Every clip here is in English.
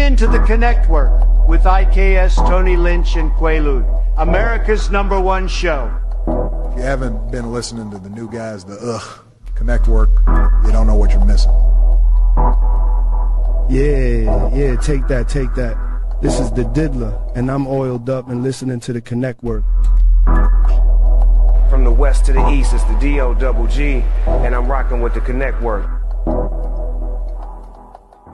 into the Connect Work with IKS, Tony Lynch, and Quaalude, America's #1 show. If you haven't been listening to the new guys, the Connect Work, you don't know what you're missing. Yeah, take that. This is the Diddler, and I'm oiled up and listening to the Connect Work. From the west to the east, it's the D-O-double-G, and I'm rocking with the Connect Work.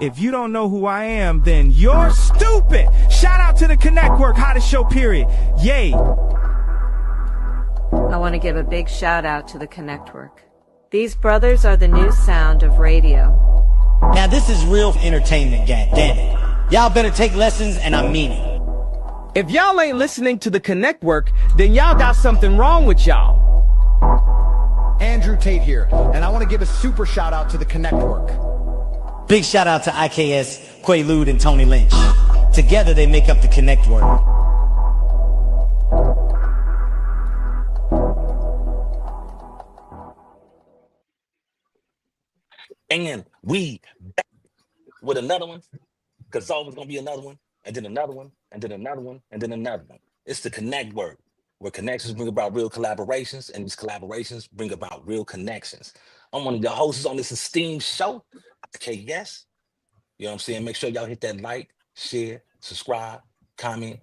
If you don't know who I am, then you're stupid. Shout out to the Connect Work, hottest show, period. Yay. I want to give a big shout out to the Connect Work. These brothers are the new sound of radio. Now this is real entertainment, gang. Damn it. Y'all better take lessons, and I mean it. If y'all ain't listening to the Connect Work, then y'all got something wrong with y'all. Andrew Tate here, and I want to give a super shout out to the Connect Work. Big shout out to IKS, Quaalude, and Tony Lynch. Together they make up the Connect Work. And we back with another one, because it's always going to be another one, and then another one, and then another one, and then another one. It's the Connect Work, where connections bring about real collaborations, and these collaborations bring about real connections. I'm one of the hosts on this esteemed show. Okay, yes. You know what I'm saying? Make sure y'all hit that like, share, subscribe, comment.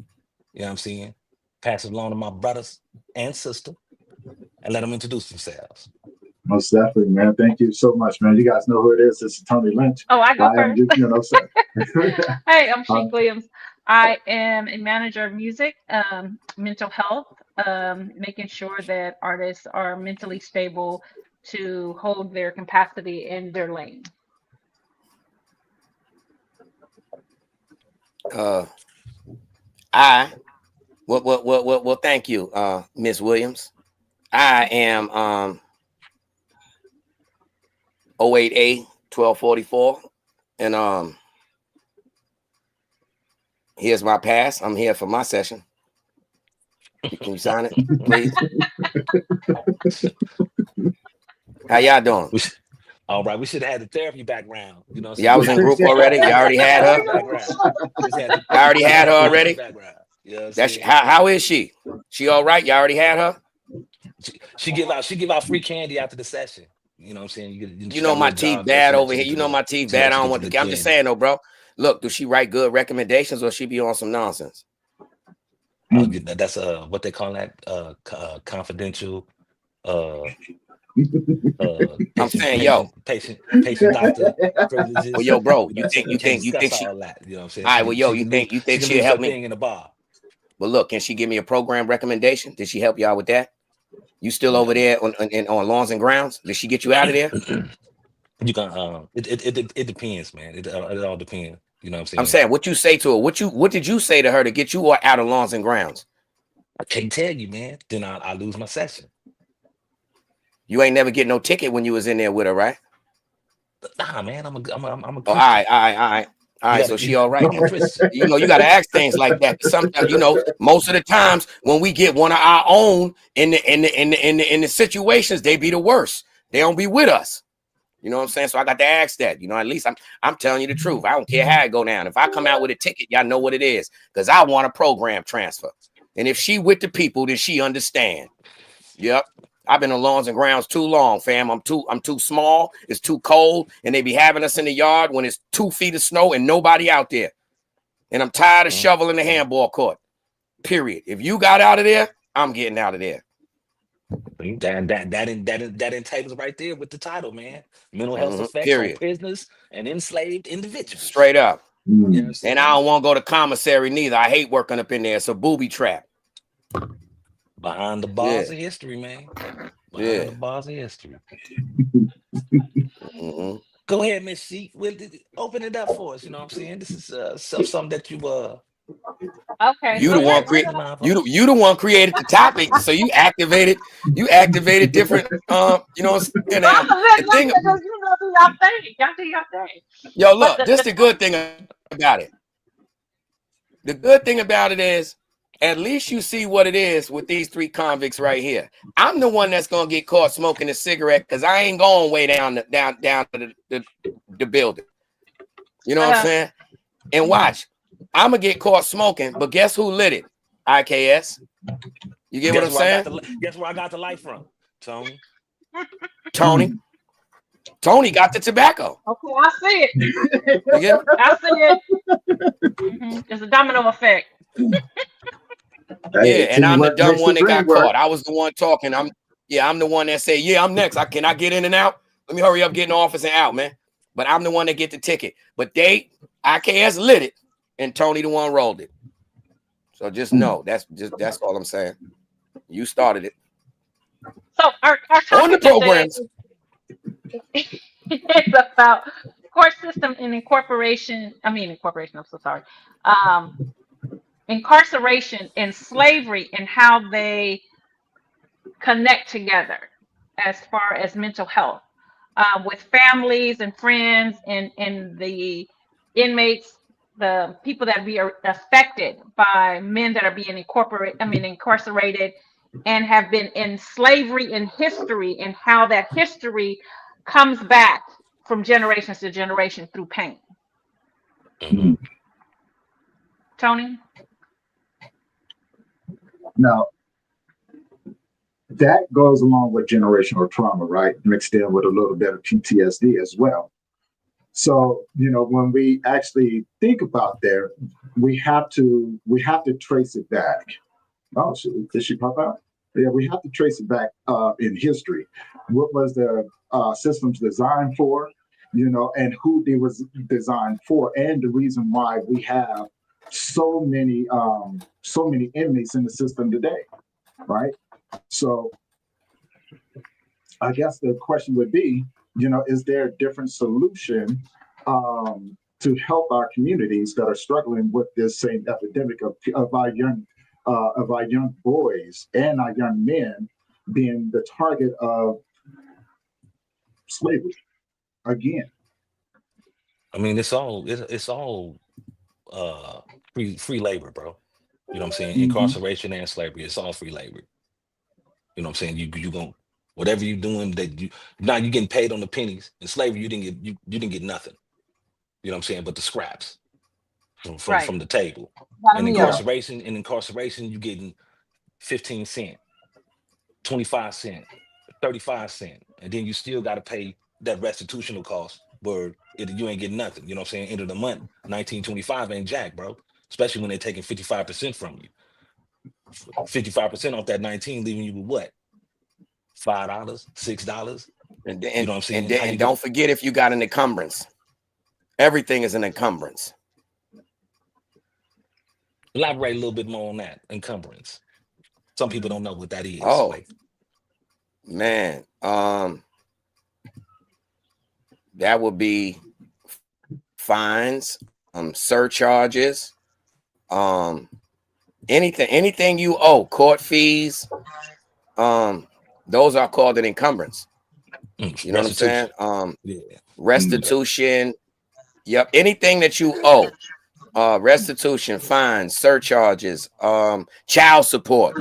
You know what I'm saying? Pass it along to my brothers and sister, and let them introduce themselves. Most definitely, man. Thank you so much, man. You guys know who it is. This is Tony Lynch. Oh, I go first. So. Hey, I'm Sheik Williams. I am a manager of music, mental health, making sure that artists are mentally stable to hold their capacity in their lane. Well, thank you, Miss Williams. I am 08A 1244, and here's my pass. I'm here for my session. Can you sign it, please? How y'all doing? All right, we should have had the therapy background. You know, y'all was in group already. You already had her. I already had her already. That's how is she? She all right? You already had her. She give out free candy after the session. You know what I'm saying? You know my teeth bad over here. You know my teeth bad. I don't want to. I'm just saying though, bro. Look, does she write good recommendations or she be on some nonsense? That's what they call that confidential. I'm saying, yo, patient doctor. Well, yo, bro, you think she? All that, you know what I'm saying? All right, well, yo, you think she'll help me in the bar? Well, look, can she give me a program recommendation? Did she help y'all with that? You still over there on Lawns and Grounds? Did she get you out of there? You can. It depends, man. It all depends. You know what I'm saying? I'm saying, what you say to her? What did you say to her to get you out of Lawns and Grounds? I can't tell you, man. Then I lose my session. You ain't never get no ticket when you was in there with her, right? Nah, man. I'm a. Oh, all right. So she all right. You know, you got to ask things like that. Sometimes, you know, most of the times when we get one of our own in the situations, they be the worst. They don't be with us. You know what I'm saying? So I got to ask that. You know, at least I'm telling you the truth. I don't care how it go down. If I come out with a ticket, y'all know what it is, because I want a program transfer. And if she with the people, then she understand. Yep. I've been on Lawns and Grounds too long, fam. I'm too small. It's too cold, and they be having us in the yard when it's 2 feet of snow and nobody out there. And I'm tired of shoveling the handball court. Period. If you got out of there, I'm getting out of there. That entails right there with the title, man. Mental health effects on prisoners and enslaved individuals. Straight up. And I don't want to go to commissary neither. I hate working up in there. It's a booby trap. Behind the bars of history, man. Behind the bars of history. Go ahead, Miss Sheik. Open it up for us. You know what I'm saying? This is something that you Okay. You the one created the topic, so you activated different you know. Yo, look, this is the good thing about it. The good thing about it is, at least you see what it is with these 3 convicts right here. I'm the one that's gonna get caught smoking a cigarette because I ain't going way down to the building. You know what I'm saying? And watch, I'm gonna get caught smoking, but guess who lit it? IKS. You get what I'm saying? Guess where I got the light from? Tony. Tony got the tobacco. Okay, I see it. Yeah. I see it. It's a domino effect. Yeah, and I'm the dumb one that got caught. I was the one talking. I'm the one that said, yeah, I'm next. Can I get in and out? Let me hurry up, get in the office and out, man. But I'm the one that get the ticket. But IKS lit it, and Tony the one rolled it. So just know that's all I'm saying. You started it. So our on the programs it's about court system and incorporation. I'm so sorry. Incarceration and slavery and how they connect together as far as mental health with families and friends and the inmates, the people that are affected by men that are being incarcerated and have been in slavery in history, and how that history comes back from generations to generation through pain. Tony? Now, that goes along with generational trauma, right? Mixed in with a little bit of PTSD as well. So, when we actually think about there, we have to trace it back. Oh, did she pop out? Yeah, we have to trace it back in history. What was the systems designed for, and who they was designed for, and the reason why we have so many inmates in the system today, right? So I guess the question would be, is there a different solution to help our communities that are struggling with this same epidemic of our young boys and our young men being the target of slavery again? I mean, it's all free labor, bro. You know what I'm saying? Incarceration and slavery, it's all free labor. You know what I'm saying? You gonna, whatever you doing, that you getting paid on the pennies. In slavery, you didn't get nothing. You know what I'm saying? But the scraps from the table. And incarceration, you getting 15 cents, 25 cents, 35 cents, and then you still got to pay that restitutional cost where you ain't getting nothing. You know what I'm saying? End of the month, 1925 ain't jack, bro. Especially when they're taking 55% from you. 55% off that 19, leaving you with what? $5, $6. And you know what I'm saying? And don't forget, if you got an encumbrance, everything is an encumbrance. Elaborate a little bit more on that encumbrance. Some people don't know what that is. Oh, man, that would be fines, surcharges, anything you owe, court fees. Those are called an encumbrance. You know what I'm saying? Restitution. Yep. Anything that you owe, restitution, fines, surcharges, child support.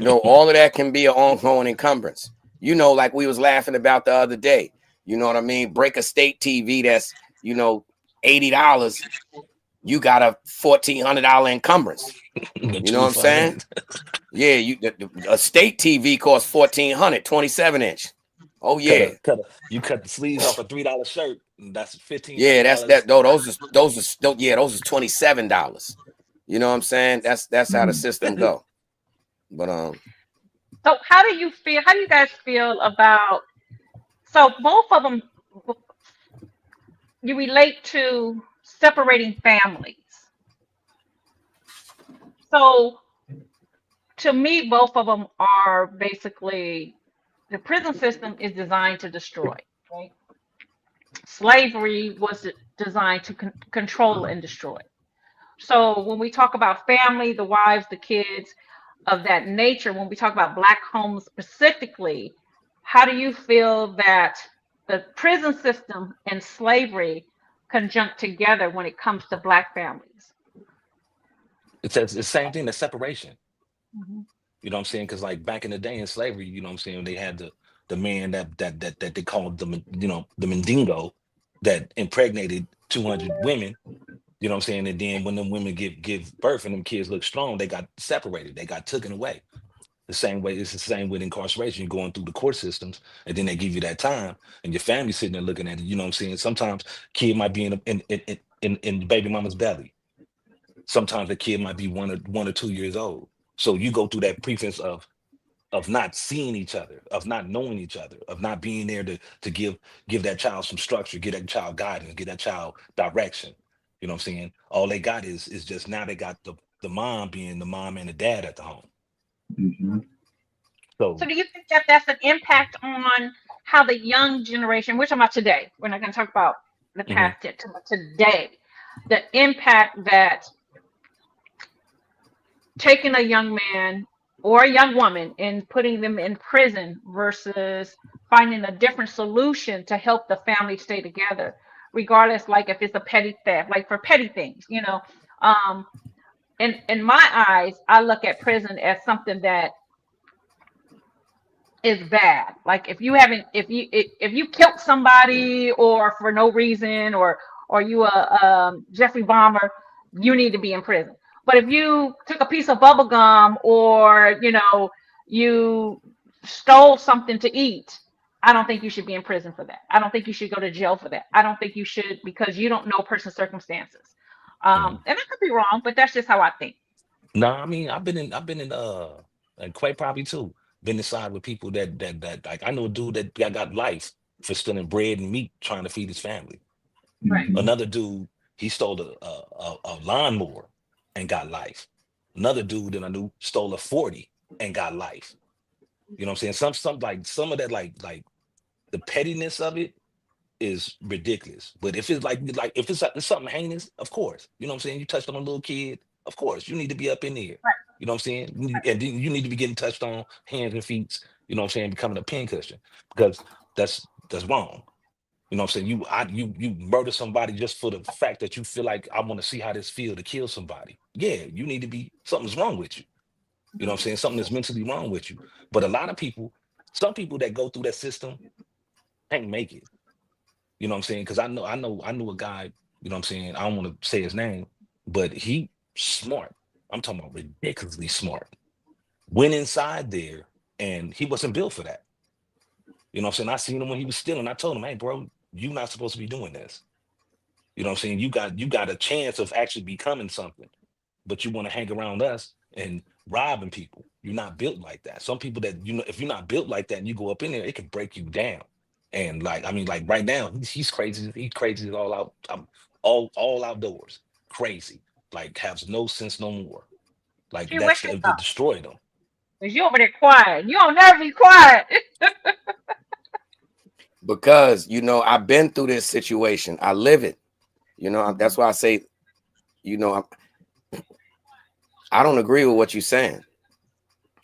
All of that can be an ongoing encumbrance. Like we was laughing about the other day. You know what I mean? Break a state TV that's, $80. You got a $1,400 encumbrance. You know what I'm saying? Yeah, a state TV costs $1,400, 27-inch. Oh yeah, you cut the sleeves off a $3 shirt. That's $15. Yeah, that's that. Those is $27. You know what I'm saying? That's how the system go. But So how do you guys feel about? So both of them, you relate to separating families. So to me, both of them are basically, the prison system is designed to destroy, right? Slavery was designed to control and destroy. So when we talk about family, the wives, the kids of that nature, when we talk about Black homes specifically, how do you feel that the prison system and slavery conjunct together when it comes to Black families? It's the same thing, the separation. You know what I'm saying? Because like back in the day in slavery, you know what I'm saying, they had the man that they called the Mandingo that impregnated 200 women, You know what I'm saying? And then when them women give birth and them kids look strong, they got separated. They got taken away. The same way, it's the same with incarceration. You're going through the court systems, and then they give you that time, and your family sitting there looking at it. You know what I'm saying? Sometimes kid might be in the baby mama's belly. Sometimes the kid might be 1 or 2 years old. So you go through that preface of not seeing each other, of not knowing each other, of not being there to give that child some structure, give that child guidance, give that child direction. You know what I'm saying? All they got is just now they got the mom being the mom and the dad at the home. Mm-hmm. So do you think that that's an impact on how the young generation, we're talking about today, we're not going to talk about the past yet, talking about today, the impact that taking a young man or a young woman and putting them in prison versus finding a different solution to help the family stay together, regardless, like if it's a petty theft, like for petty things, you know. In my eyes, I look at prison as something that is bad. Like if you killed somebody or for no reason, or you a Jeffrey Dahmer, you need to be in prison. But if you took a piece of bubble gum, or you stole something to eat, I don't think you should be in prison for that. I don't think you should go to jail for that. I don't think you should, because you don't know a person's circumstances. And I could be wrong, but that's just how I think. No, I mean I've been in and Quay probably too. Been inside with people that like I know a dude that got life for stealing bread and meat trying to feed his family. Right. Another dude, he stole a lawnmower and got life. Another dude that I knew stole a 40 and got life. You know what I'm saying? Some of that like the pettiness of it is ridiculous. But if it's like if it's something heinous, of course. You know what I'm saying? You touched on a little kid, of course, you need to be up in there. Right. You know what I'm saying? And then you need to be getting touched on hands and feet, you know what I'm saying, becoming a pincushion, because that's wrong. You know what I'm saying? You murder somebody just for the fact that you feel like I want to see how this feel to kill somebody. Yeah, you need to be, something's wrong with you. You know what I'm saying? Something is mentally wrong with you. But a lot of people, some people that go through that system can't make it. You know what I'm saying? Because I knew a guy, you know what I'm saying? I don't want to say his name, but he smart. I'm talking about ridiculously smart. Went inside there and he wasn't built for that. You know what I'm saying? I seen him when he was stealing. I told him, hey, bro, you're not supposed to be doing this. You know what I'm saying? You got a chance of actually becoming something, but you want to hang around us and robbing people. You're not built like that. Some people that, if you're not built like that and you go up in there, it can break you down. And like, I mean, like right now, he's crazy. He's crazy all out. All outdoors. Crazy. Like has no sense no more. Like Gee, that's what's your it thought? destroyed them. Because you over there quiet. You don't never be quiet. Because I've been through this situation. I live it. That's why I say, I don't agree with what you're saying.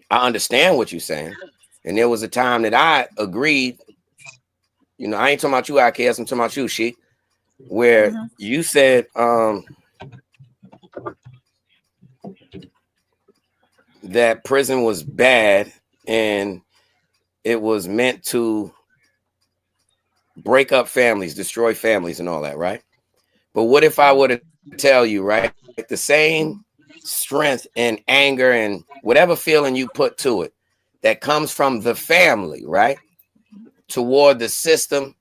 I understand what you're saying. And there was a time that I agreed. I ain't talking about you, IKS. I'm talking about you, She, where you said that prison was bad and it was meant to break up families, destroy families and all that, right? But what if I were to tell you, right, the same strength and anger and whatever feeling you put to it that comes from the family, right, toward the system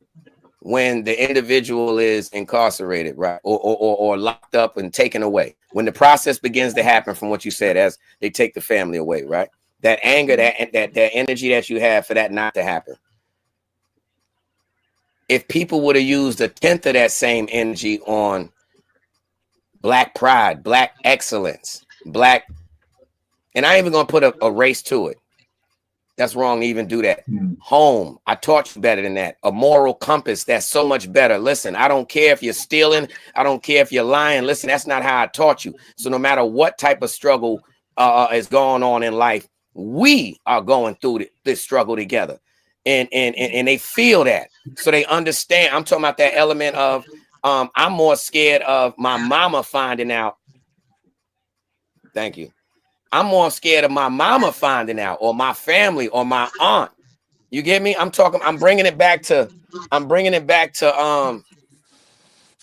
when the individual is incarcerated, right, or locked up and taken away, when the process begins to happen from what you said as they take the family away, right, that anger, that energy that you have for that not to happen, if people would have used 1/10 of that same energy on Black pride, Black excellence, Black, and I ain't even gonna put a race to it. That's wrong to even do that. Home, I taught you better than that. A moral compass, that's so much better. Listen, I don't care if you're stealing. I don't care if you're lying. Listen, that's not how I taught you. So no matter what type of struggle is going on in life, we are going through this struggle together. And they feel that. So they understand. I'm talking about that element of I'm more scared of my mama finding out. Thank you. I'm more scared of my mama finding out, or my family, or my aunt. You get me? I'm bringing it back to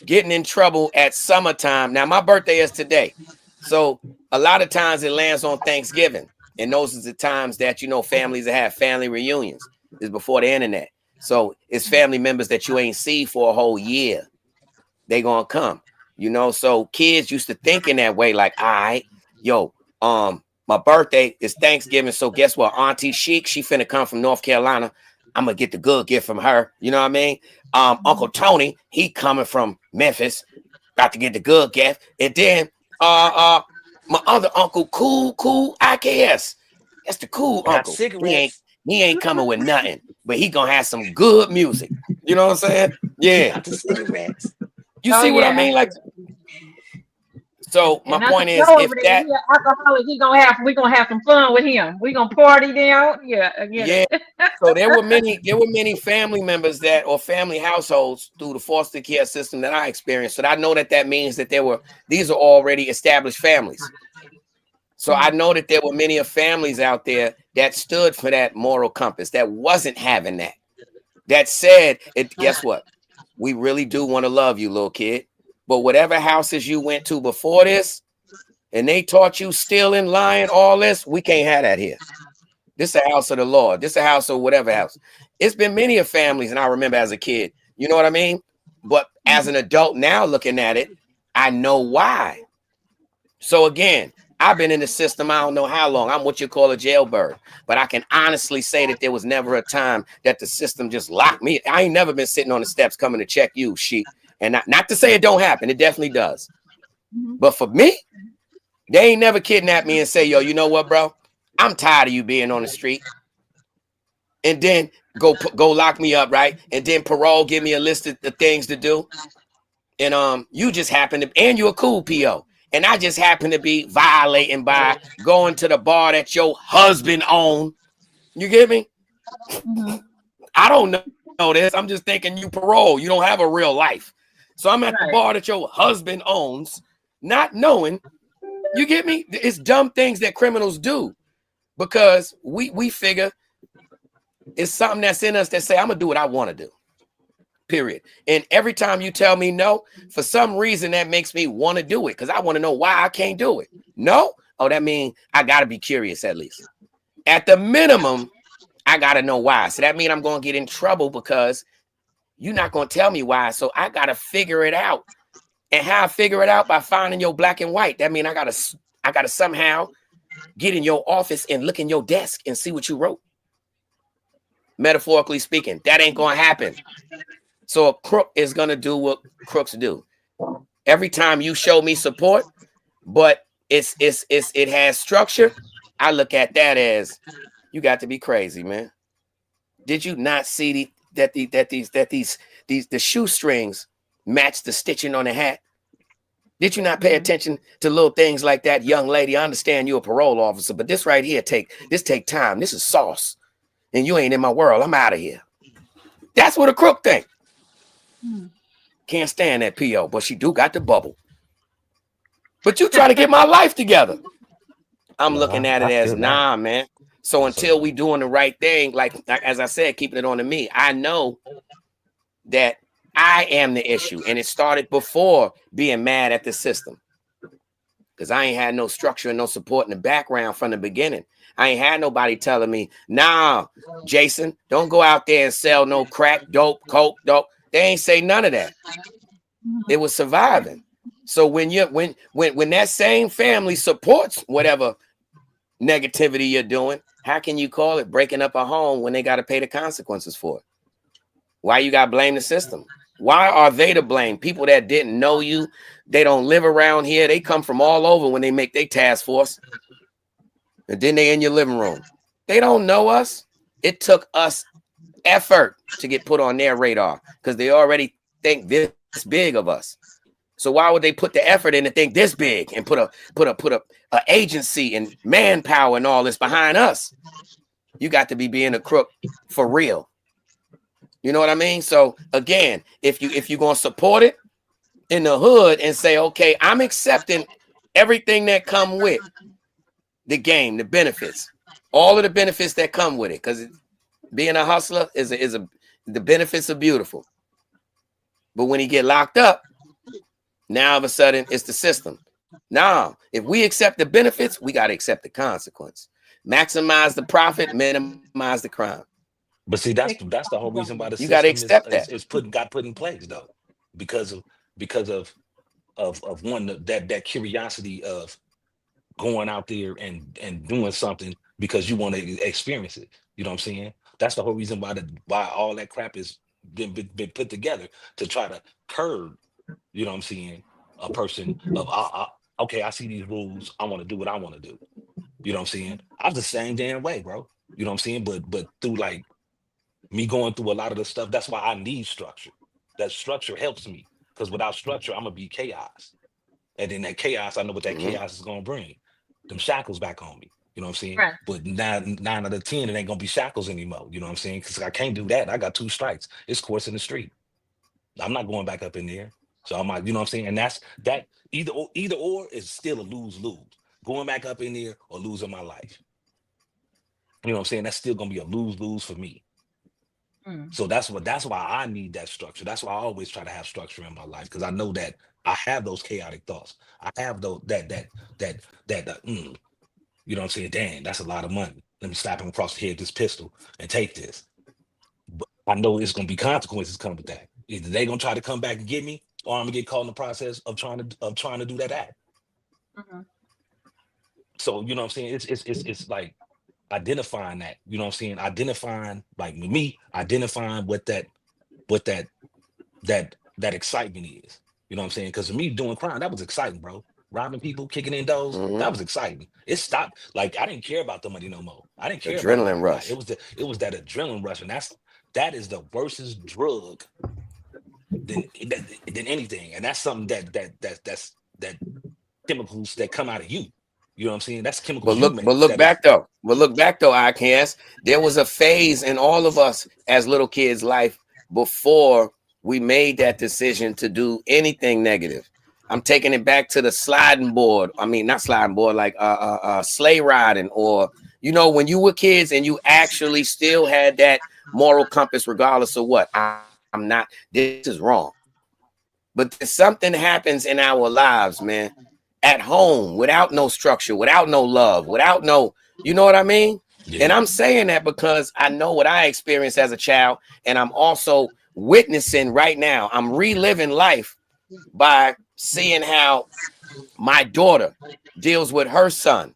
getting in trouble at summertime. Now, my birthday is today. So a lot of times it lands on Thanksgiving. And those are the times that, you know, families that have family reunions. Is before the internet. So it's family members that you ain't see for a whole year. They gonna come, you know. So kids used to think in that way, like, all right, yo, my birthday is Thanksgiving. So guess what? Auntie Chic, she finna come from North Carolina. I'm gonna get the good gift from her. You know what I mean? Uncle Tony, he coming from Memphis, about to get the good gift. And then my other uncle, cool IKS. That's the cool I got uncle. cigarettes. He ain't coming with nothing, but he gonna have some good music. You know what I'm saying? Yeah. Got the cigarettes. You see what I mean? Like, so my point is, if that alcoholic, we gonna have some fun with him. We gonna party down. Yeah, again. Yeah. So there were many family members that, or family households through the foster care system that I experienced. So I know that means that these are already established families. So I know that there were many of families out there that stood for that moral compass, that wasn't having that. That said, guess what? We really do want to love you, little kid. But whatever houses you went to before this, and they taught you stealing, lying, all this, we can't have that here. This is a house of the Lord. This is a house of whatever house. It's been many of families, and I remember as a kid. You know what I mean? But as an adult now looking at it, I know why. So again, I've been in the system, I don't know how long. I'm what you call a jailbird. But I can honestly say that there was never a time that the system just locked me. I ain't never been sitting on the steps coming to check you, sheep. And not to say it don't happen. It definitely does. But for me, they ain't never kidnapped me and say, yo, you know what, bro? I'm tired of you being on the street. And then go lock me up, right? And then parole, give me a list of the things to do. And you just happen to, and you're a cool PO. And I just happen to be violating by going to the bar that your husband owned. You get me? I don't know this. I'm just thinking you parole. You don't have a real life. So I'm at the bar that your husband owns, not knowing. You get me? It's dumb things that criminals do because we figure it's something that's in us that say, I'm going to do what I want to do. Period. And every time you tell me no, for some reason that makes me want to do it because I want to know why I can't do it. No? Oh, that means I got to be curious at least. At the minimum, I got to know why. So that means I'm going to get in trouble because you're not going to tell me why. So I got to figure it out. And how I figure it out? By finding your black and white. That means I got to somehow get in your office and look in your desk and see what you wrote. Metaphorically speaking, that ain't going to happen. So a crook is going to do what crooks do. Every time you show me support, but it has structure, I look at that as you got to be crazy, man. Did you not see that the shoestrings match the stitching on the hat? Did you not pay attention to little things like that, young lady? I understand you're a parole officer, but this right here take time. This is sauce, and you ain't in my world. I'm out of here. That's what a crook think. Can't stand that PO, but she do got the bubble. But you try to get my life together. I'm looking at it as, nah, man. So until we doing the right thing, like as I said, keeping it on to me, I know that I am the issue. And it started before being mad at the system. Because I ain't had no structure and no support in the background from the beginning. I ain't had nobody telling me, nah, Jason, don't go out there and sell no crack, dope, coke, dope. They ain't say none of that. It was surviving. So when that same family supports whatever negativity you're doing, how can you call it breaking up a home when they got to pay the consequences for it? Why you got to blame the system? Why are they to blame? People that didn't know you, they don't live around here. They come from all over when they make their task force. And then they in your living room. They don't know us. It took us effort to get put on their radar because they already think this big of us. So why would they put the effort in to think this big and put a agency and manpower and all this behind us? You got to be being a crook for real. You know what I mean? So again, if you're gonna support it in the hood and say, okay, I'm accepting everything that come with the game, the benefits, all of the benefits that come with it, because being a hustler the benefits are beautiful. But when he get locked up, Now all of a sudden it's the system. Now, if we accept the benefits, we got to accept the consequence. Maximize the profit, minimize the crime. But see, that's the whole reason why the You got to system accept that. is got put in place though, because of one that curiosity of going out there and doing something because you want to experience it. You know what I'm saying? That's the whole reason why all that crap is been put together to try to curb. You know what I'm saying? A person of okay, I see these rules. I want to do what I want to do. You know what I'm saying? I was the same damn way, bro. You know what I'm saying? But through like me going through a lot of the stuff, that's why I need structure. That structure helps me, because without structure, I'm gonna be chaos. And then that chaos, I know what that chaos is gonna bring. Them shackles back on me. You know what I'm saying? Right. But nine out of 10, it ain't gonna be shackles anymore. You know what I'm saying? Because I can't do that. I got 2 strikes. It's course in the street. I'm not going back up in there. So I'm like, you know what I'm saying? And that's that either or is still a lose-lose. Going back up in there or losing my life. You know what I'm saying? That's still gonna be a lose-lose for me. So that's why I need that structure. That's why I always try to have structure in my life, because I know that I have those chaotic thoughts. I have those you know what I'm saying? Damn, that's a lot of money. Let me slap him across the head with this pistol and take this. But I know it's gonna be consequences coming with that. Either they gonna try to come back and get me, or I'm gonna get caught in the process of trying to do that act. So you know what I'm saying? It's like identifying that. You know what I'm saying? Identifying, like with me, identifying what that excitement is. You know what I'm saying? Because me doing crime, that was exciting, bro. Robbing people, kicking in doors, that was exciting. It stopped. Like I didn't care about the money no more. I didn't care Adrenaline about rush. it was that adrenaline rush, and that is the worstest drug than anything. And that's something that's chemicals that come out of you. You know what I'm saying? That's chemicals you make. But look back though, I can't. There was a phase in all of us as little kids' life before we made that decision to do anything negative. I'm taking it back to the sliding board. I mean, not sliding board, like sleigh riding, or you know, when you were kids and you actually still had that moral compass, regardless of what. I'm not. This is wrong. But something happens in our lives, man. At home, without no structure, without no love, without no, you know what I mean? Yeah. And I'm saying that because I know what I experienced as a child, and I'm also witnessing right now. I'm reliving life by seeing how my daughter deals with her son,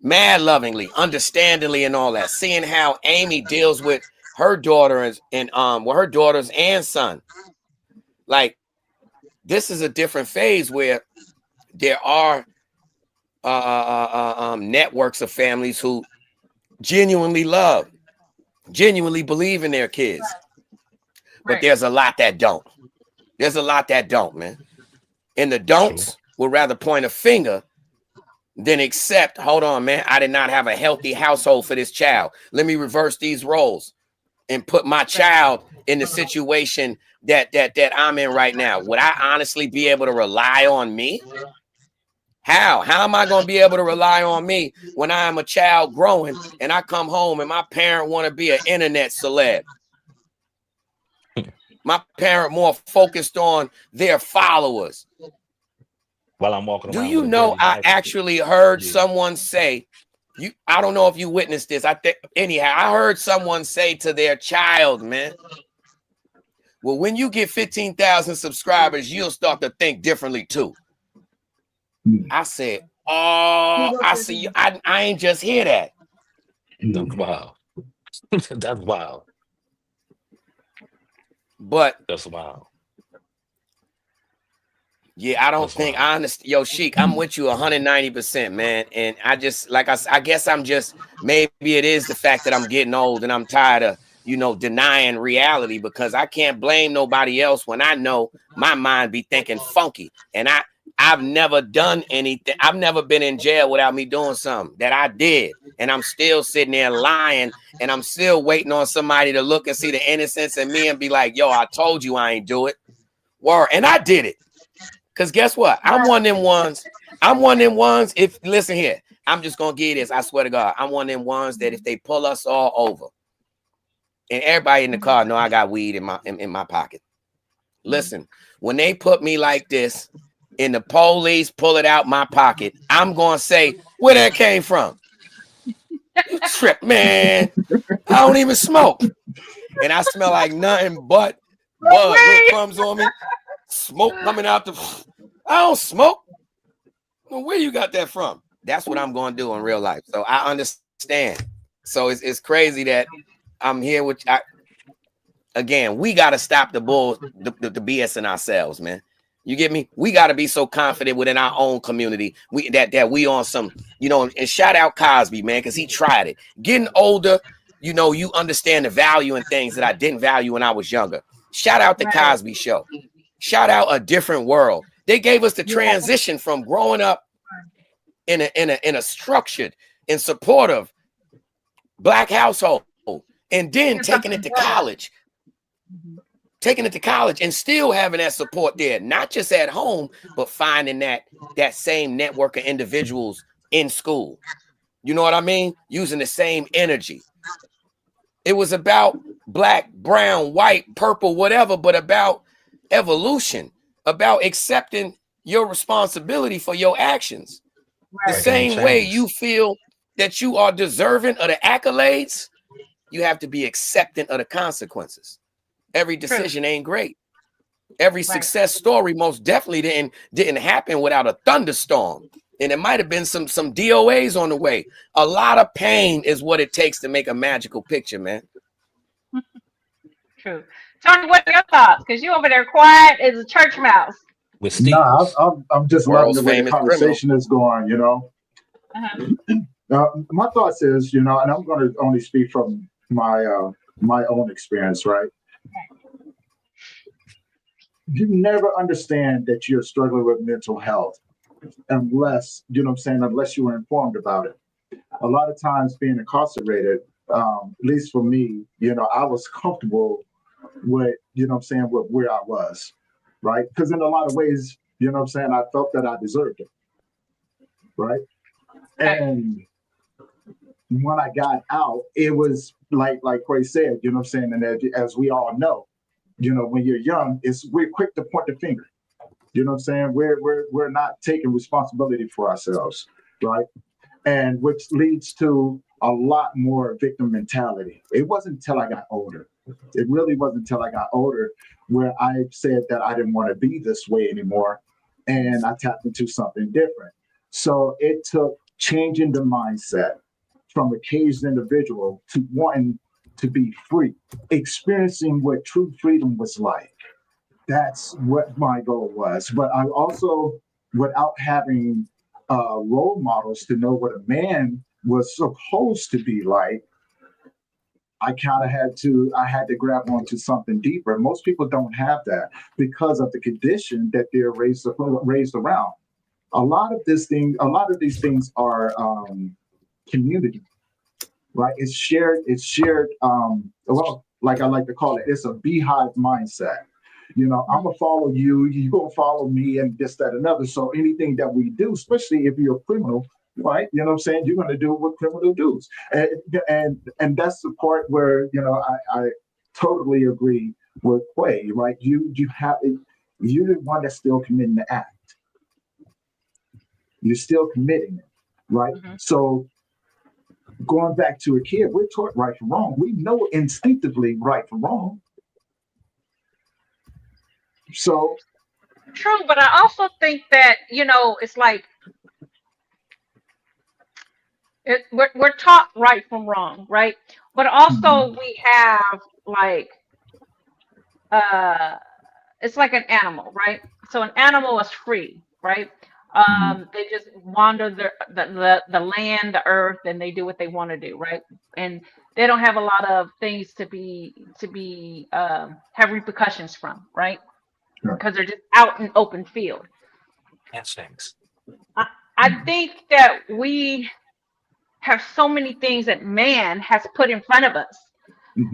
mad lovingly, understandingly, and all that. Seeing how Amy deals with her daughter and with her daughters and son. Like, this is a different phase where there are networks of families who genuinely love, genuinely believe in their kids. But there's a lot that don't. There's a lot that don't, man. And the don'ts would rather point a finger than accept, hold on, man, I did not have a healthy household for this child. Let me reverse these roles and put my child in the situation that I'm in right now. Would I honestly be able to rely on me? How am I going to be able to rely on me when I am a child growing and I come home and my parent want to be an internet celeb? My parent more focused on their followers. While I'm walking around. Do you know I actually heard someone say, I don't know if you witnessed this. I think anyhow, I heard someone say to their child, man, well, when you get 15,000 subscribers, you'll start to think differently too. I said, oh, I see you. I ain't just hear that. That's wild. That's wild. But that's wild. Yeah, I don't think I understand. Yo, Sheik, I'm with you 190%, man. And I just, like I guess I'm just, maybe it is the fact that I'm getting old and I'm tired of, you know, denying reality, because I can't blame nobody else when I know my mind be thinking funky. And I've never done anything. I've never been in jail without me doing something that I did. And I'm still sitting there lying, and I'm still waiting on somebody to look and see the innocence in me and be like, yo, I told you I ain't do it. Word. And I did it. Because guess what? I'm one of them ones. If, listen here, I'm just going to give this. I swear to God, I'm one of them ones that if they pull us all over, and everybody in the car know I got weed in my pocket. Listen, when they put me like this and the police pull it out my pocket, I'm going to say, where that came from? You trip, man. I don't even smoke. And I smell like nothing but bud. Little crumbs on me. Smoke coming out the... I don't smoke. Well, where you got that from? That's what I'm going to do in real life. So I understand. So it's crazy that I'm here with... Again, we got to stop the BS in ourselves, man. You get me? We got to be so confident within our own community. That we on some, and shout out Cosby, man, because he tried it. Getting older, you understand the value in things that I didn't value when I was younger. Shout out the Cosby Show. Shout out A Different World. They gave us the transition from growing up in a structured and supportive Black household, and then taking it to college. Taking it to college and still having that support there, not just at home, but finding that same network of individuals in school. You know what I mean? Using the same energy. It was about black, brown, white, purple, whatever, but about evolution, about accepting your responsibility for your actions. The same way you feel that you are deserving of the accolades, you have to be accepting of the consequences. Every decision ain't great. Every success story most definitely didn't happen without a thunderstorm. And it might have been some DOAs on the way. A lot of pain is what it takes to make a magical picture, man. True. Tony, what are your thoughts? Because you over there quiet as a church mouse. With Steve. I'm just loving the way the conversation is going, my thoughts is, and I'm going to only speak from my own experience, right? You never understand that you're struggling with mental health unless, unless you were informed about it. A lot of times being incarcerated, at least for me, I was comfortable with, with where I was, right? Because in a lot of ways, I felt that I deserved it, right? And when I got out, it was like Quay said, and as we all know, when you're young, we're quick to point the finger. We're not taking responsibility for ourselves, right? And which leads to a lot more victim mentality. It wasn't until I got older. It really wasn't until I got older where I said that I didn't want to be this way anymore, and I tapped into something different. So it took changing the mindset from a caged individual to wanting to be free, experiencing what true freedom was like. That's what my goal was. But I also, without having role models to know what a man was supposed to be like, I kind of had to grab onto something deeper. Most people don't have that because of the condition that they're raised around. A lot of these things are community. Right, it's shared. Well, like I like to call it, it's a beehive mindset. I'm gonna follow you, you gonna follow me, and this, that, and other. So anything that we do, especially if you're a criminal, right? You're gonna do what criminal does, and that's the part where I totally agree with Quay. Right, you're the one that's still committing the act. You're still committing it, right? Mm-hmm. So. Going back to a kid, we're taught right from wrong. We know instinctively right from wrong. So true, but I also think that it's like we're taught right from wrong, right? But also we have like it's like an animal, right? So an animal is free, right? They just wander the land, the earth, and they do what they want to do, right? And they don't have a lot of things to have repercussions from, right? Because they're just out in open field. Instincts. I think that we have so many things that man has put in front of us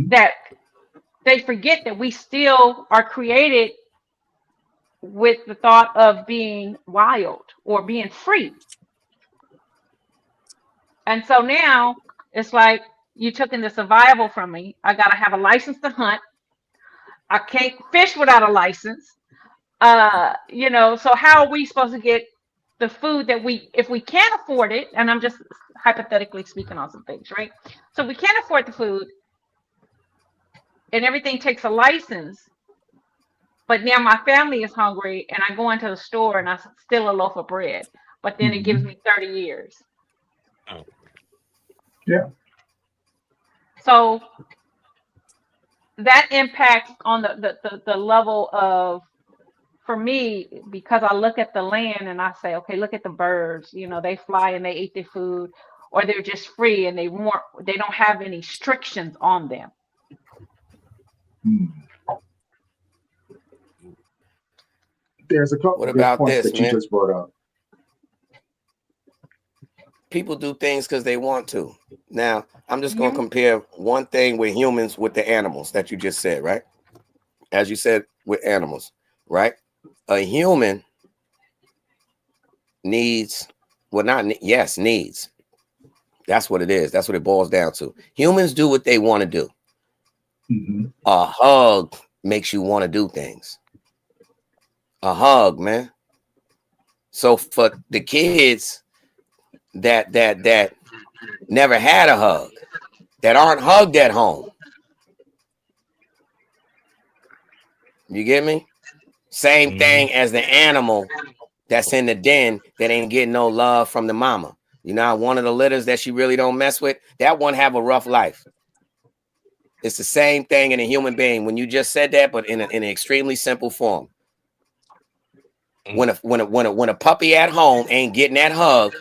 that they forget that we still are created with the thought of being wild or being free. And so now it's like you took in the survival from me. I got to have a license to hunt. I can't fish without a license. You know, so how are we supposed to get the food that if we can't afford it, and I'm just hypothetically speaking on some things, right? So we can't afford the food and everything takes a license, but now my family is hungry and I go into the store and I steal a loaf of bread, but then it gives me 30 years. Oh. Yeah. So that impacts on the level of, for me, because I look at the land and I say, okay, look at the birds, you know, they fly and they eat their food, or they're just free and they don't have any restrictions on them. There's a couple What of good about points this, that you man? just brought up. People do things because they want to. Now, I'm just going to compare one thing with humans with the animals that you just said, right? As you said with animals, right? A human needs, well, needs. That's what it is. That's what it boils down to. Humans do what they want to do. A hug makes you want to do things. A hug, man. So for the kids that never had a hug, that aren't hugged at home, you get me? Same thing as the animal that's in the den that ain't getting no love from the mama. You know, one of the litters that she really don't mess with, that one have a rough life. It's the same thing in a human being. When you just said that, but in an extremely simple form. When a puppy at home ain't getting that hug,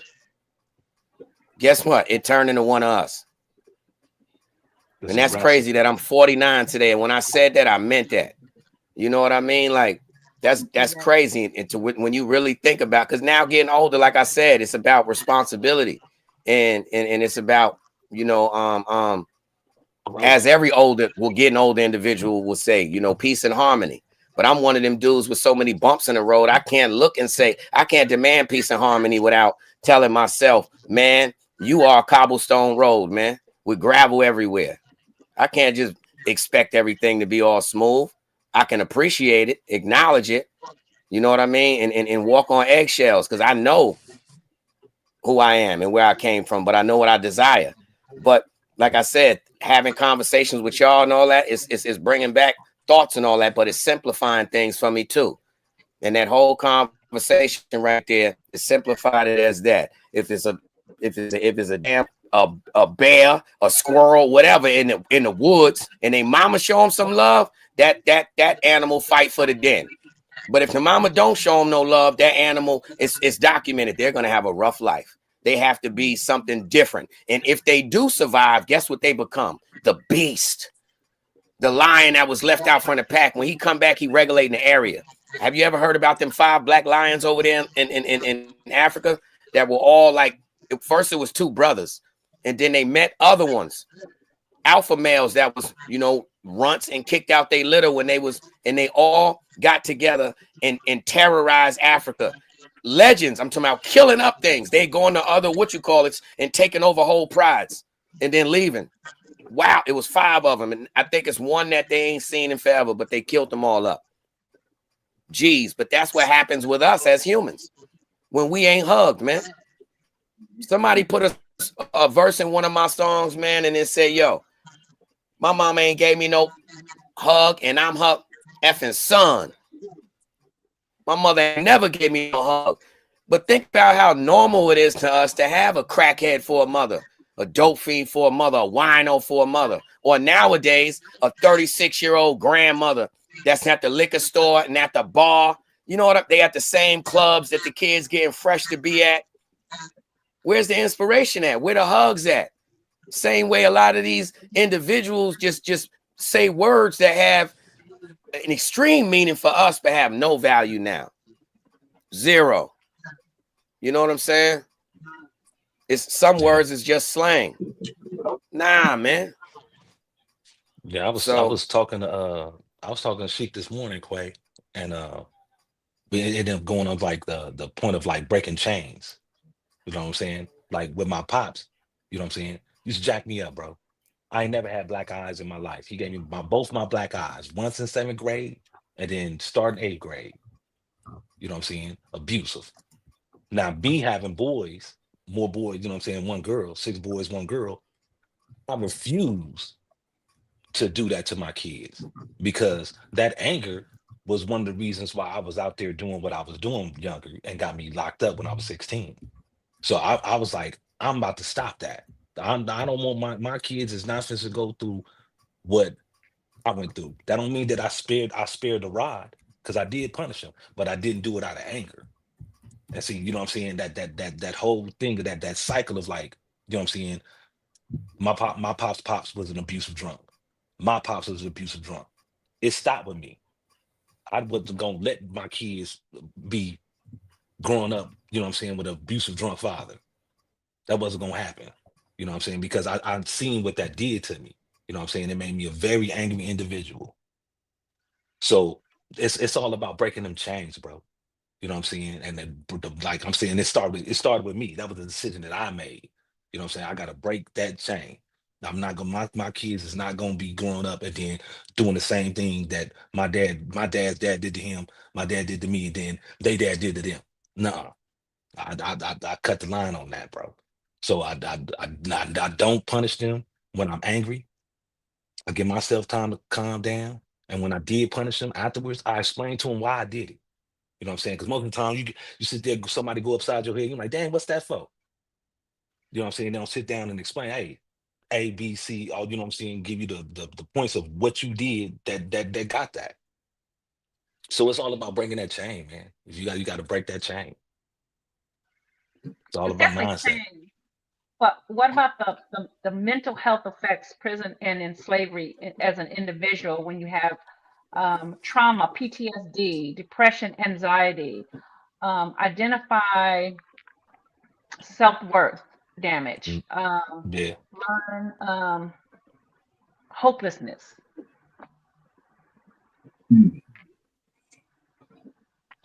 guess what? It turned into one of us. And that's crazy that I'm 49 today. And when I said that, I meant that. You know what I mean? Like that's crazy. And when you really think about, because now getting older, like I said, it's about responsibility, and it's about, you know, as every getting older individual will say, you know, peace and harmony. But I'm one of them dudes with so many bumps in the road. I can't look and say, I can't demand peace and harmony without telling myself, man, you are a cobblestone road, man, with gravel everywhere. I can't just expect everything to be all smooth. I can appreciate it, acknowledge it, you know what I mean? And walk on eggshells, because I know who I am and where I came from, but I know what I desire. But like I said, having conversations with y'all and all that is bringing back thoughts and all that, but it's simplifying things for me too. And that whole conversation right there is simplified it as that. If it's a damn a bear, a squirrel, whatever in the woods, and they mama show them some love, that animal fight for the den. But if the mama don't show them no love, that animal it's documented. They're gonna have a rough life. They have to be something different. And if they do survive, guess what they become? The beast. The lion that was left out from the pack. When he come back, he regulating the area. Have you ever heard about them 5 black lions over there in Africa that were all like, first it was 2 brothers, and then they met other ones, alpha males that was, you know, runts and kicked out their litter when they was, and they all got together and terrorized Africa. Legends, I'm talking about killing up things. They going to other and taking over whole prides and then leaving. Wow, it was 5 of them, and I think it's one that they ain't seen in forever, but they killed them all up. Jeez, but that's what happens with us as humans when we ain't hugged, man. Somebody put a verse in one of my songs, man, and it said, yo, my mama ain't gave me no hug, and I'm her effing son. My mother never gave me no hug. But think about how normal it is to us to have a crackhead for a mother, a dope fiend for a mother, a wino for a mother, or nowadays, a 36-year-old grandmother that's at the liquor store and at the bar. You know what? They at the same clubs that the kids getting fresh to be at. Where's the inspiration at? Where the hugs at? Same way a lot of these individuals just say words that have an extreme meaning for us, but have no value now. Zero. You know what I'm saying? It's some words is just slang. Nah, man. Yeah, I was talking to Sheik this morning, Quay, and it ended up going on like the point of like breaking chains. You know what I'm saying? Like with my pops, you know what I'm saying? Used to jack me up, bro. I ain't never had black eyes in my life. He gave me both my black eyes, once in 7th grade and then starting 8th grade. You know what I'm saying? Abusive. Now, me having boys, more boys, you know what I'm saying, one girl, 6 boys, 1 girl, I refuse to do that to my kids because that anger was one of the reasons why I was out there doing what I was doing younger and got me locked up when I was 16. So I was like, I'm about to stop that. I don't want my kids is not supposed to go through what I went through. That don't mean that I spared the rod because I did punish him, but I didn't do it out of anger. And see, you know what I'm saying? That whole thing of that cycle of like, you know what I'm saying? My pops was an abusive drunk. My pops was an abusive drunk. It stopped with me. I wasn't gonna let my kids be growing up, you know what I'm saying, with an abusive drunk father. That wasn't gonna happen. You know what I'm saying? Because I've seen what that did to me. You know what I'm saying? It made me a very angry individual. So it's all about breaking them chains, bro. You know what I'm saying? And then, like I'm saying, it started with me. That was a decision that I made. You know what I'm saying? I gotta break that chain. I'm not gonna my kids is not gonna be growing up and then doing the same thing that my dad's dad did to him, my dad did to me, and then they dad did to them. No, I cut the line on that, bro. So I don't punish them when I'm angry. I give myself time to calm down. And when I did punish them afterwards, I explained to them why I did it. You know what I'm saying? Because most of the time you sit there, somebody go upside your head, you're like, dang, what's that for? You know what I'm saying? They don't sit down and explain, hey, A, B, C, all you know what I'm saying, give you the points of what you did that got that. So it's all about breaking that chain, man. If you got to break that chain. It's all It's about definitely mindset. changed. But what about the mental health effects prison and in slavery as an individual when you have trauma, PTSD, depression, anxiety, identify self-worth damage, Mm, yeah, learn hopelessness, Hmm.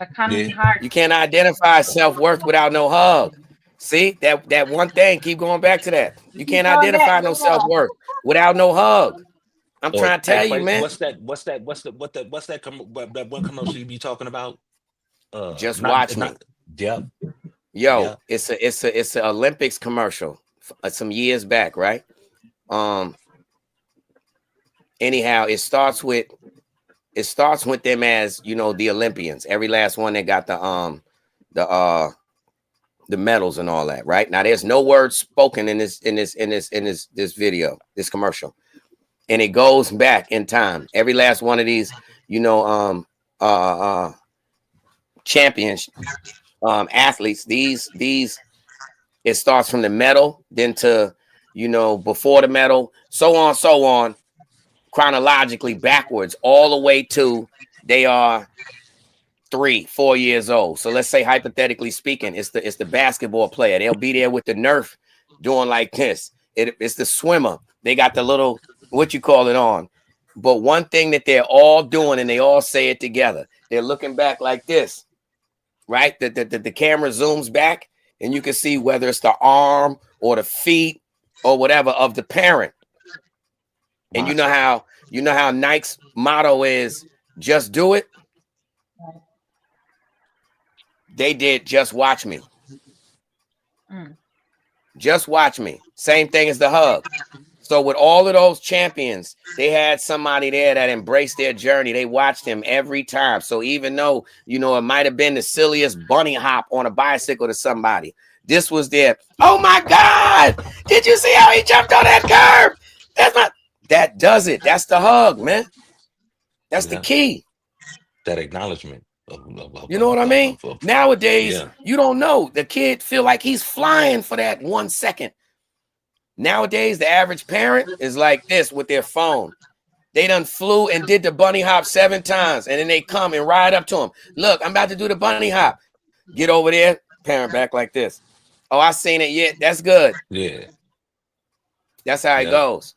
economy yeah, hard. You can't identify self-worth without no hug. See, that one thing, keep going back to that. You Keep can't going back, identify no yeah. self-worth without no hug. I'm Or trying to hey, tell you, Quay, man. what's that one commercial you be talking about? Just Not watch me. not Yep, Yo, yep. it's a Olympics commercial some years back, right? Um, anyhow, it starts with them as the Olympians. Every last one that got the medals and all that, right? Now there's no words spoken in this video, this commercial. And it goes back in time. Every last one of these, champions, athletes, these it starts from the medal, then to before the medal, so on, chronologically backwards, all the way to they are 3, 4 years old. So let's say, hypothetically speaking, it's the basketball player. They'll be there with the Nerf doing like this. It's the swimmer. They got the little what you call it on. But one thing that they're all doing, and they all say it together, they're looking back like this, right? The camera zooms back, and you can see whether it's the arm or the feet or whatever of the parent. And you Watch know it. how Nike's motto is just do it. They did just watch me. Mm. Just watch me. Same thing as the hug. So with all of those champions, they had somebody there that embraced their journey. They watched him every time. So even though, it might have been the silliest bunny hop on a bicycle to somebody, this was there. Oh my God. Did you see how he jumped on that curb? That does it. That's the hug, man. That's the Yeah, key. that acknowledgement of You know what I mean? Nowadays, yeah. you don't know. The kid feel like he's flying for that 1 second. Nowadays, the average parent is like this with their phone. They done flew and did the bunny hop 7 times, and then they come and ride up to him. Look, I'm about to do the bunny hop. Get over there, parent back like this. Oh, I seen it yet. That's good. Yeah, That's how it yeah. goes.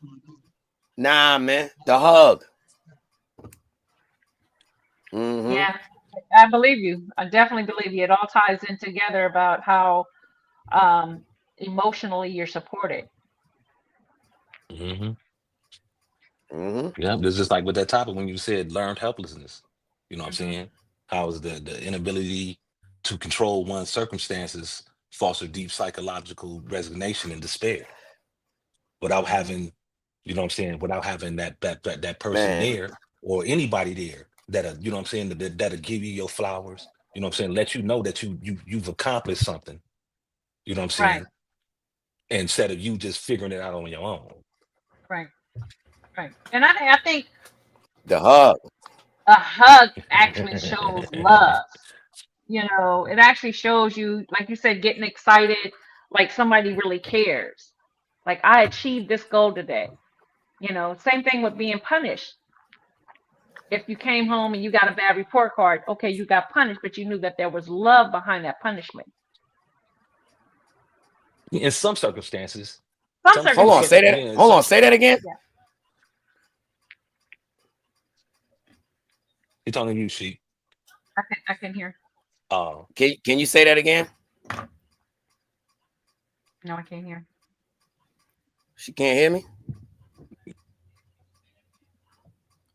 Nah, man. The hug. Mm-hmm. Yeah, I believe you. I definitely believe you. It all ties in together about how um, emotionally you're supported. hmm Mm-hmm. Yeah, it's just like with that topic when you said learned helplessness. You know what I'm saying? How is the inability to control one's circumstances foster deep psychological resignation and despair without having, you know what I'm saying, without having that person Man, there or anybody there that you know what I'm saying, that'll give you your flowers, you know what I'm saying, let you know that you've accomplished something, you know what I'm Right, saying, instead of you just figuring it out on your own. right, right. And I think the hug. a hug actually shows love. You know, it actually shows you, like you said, getting excited, like somebody really cares. Like I achieved this goal today. You know, same thing with being punished. If you came home and you got a bad report card, okay, you got punished, but you knew that there was love behind that punishment. In some circumstances, Some Hold on, say circumstances. that. yeah, Hold on, say that again. Yeah. he talking to you, Sheik. I can hear. Can you say that again? No, I can't hear. She can't hear me.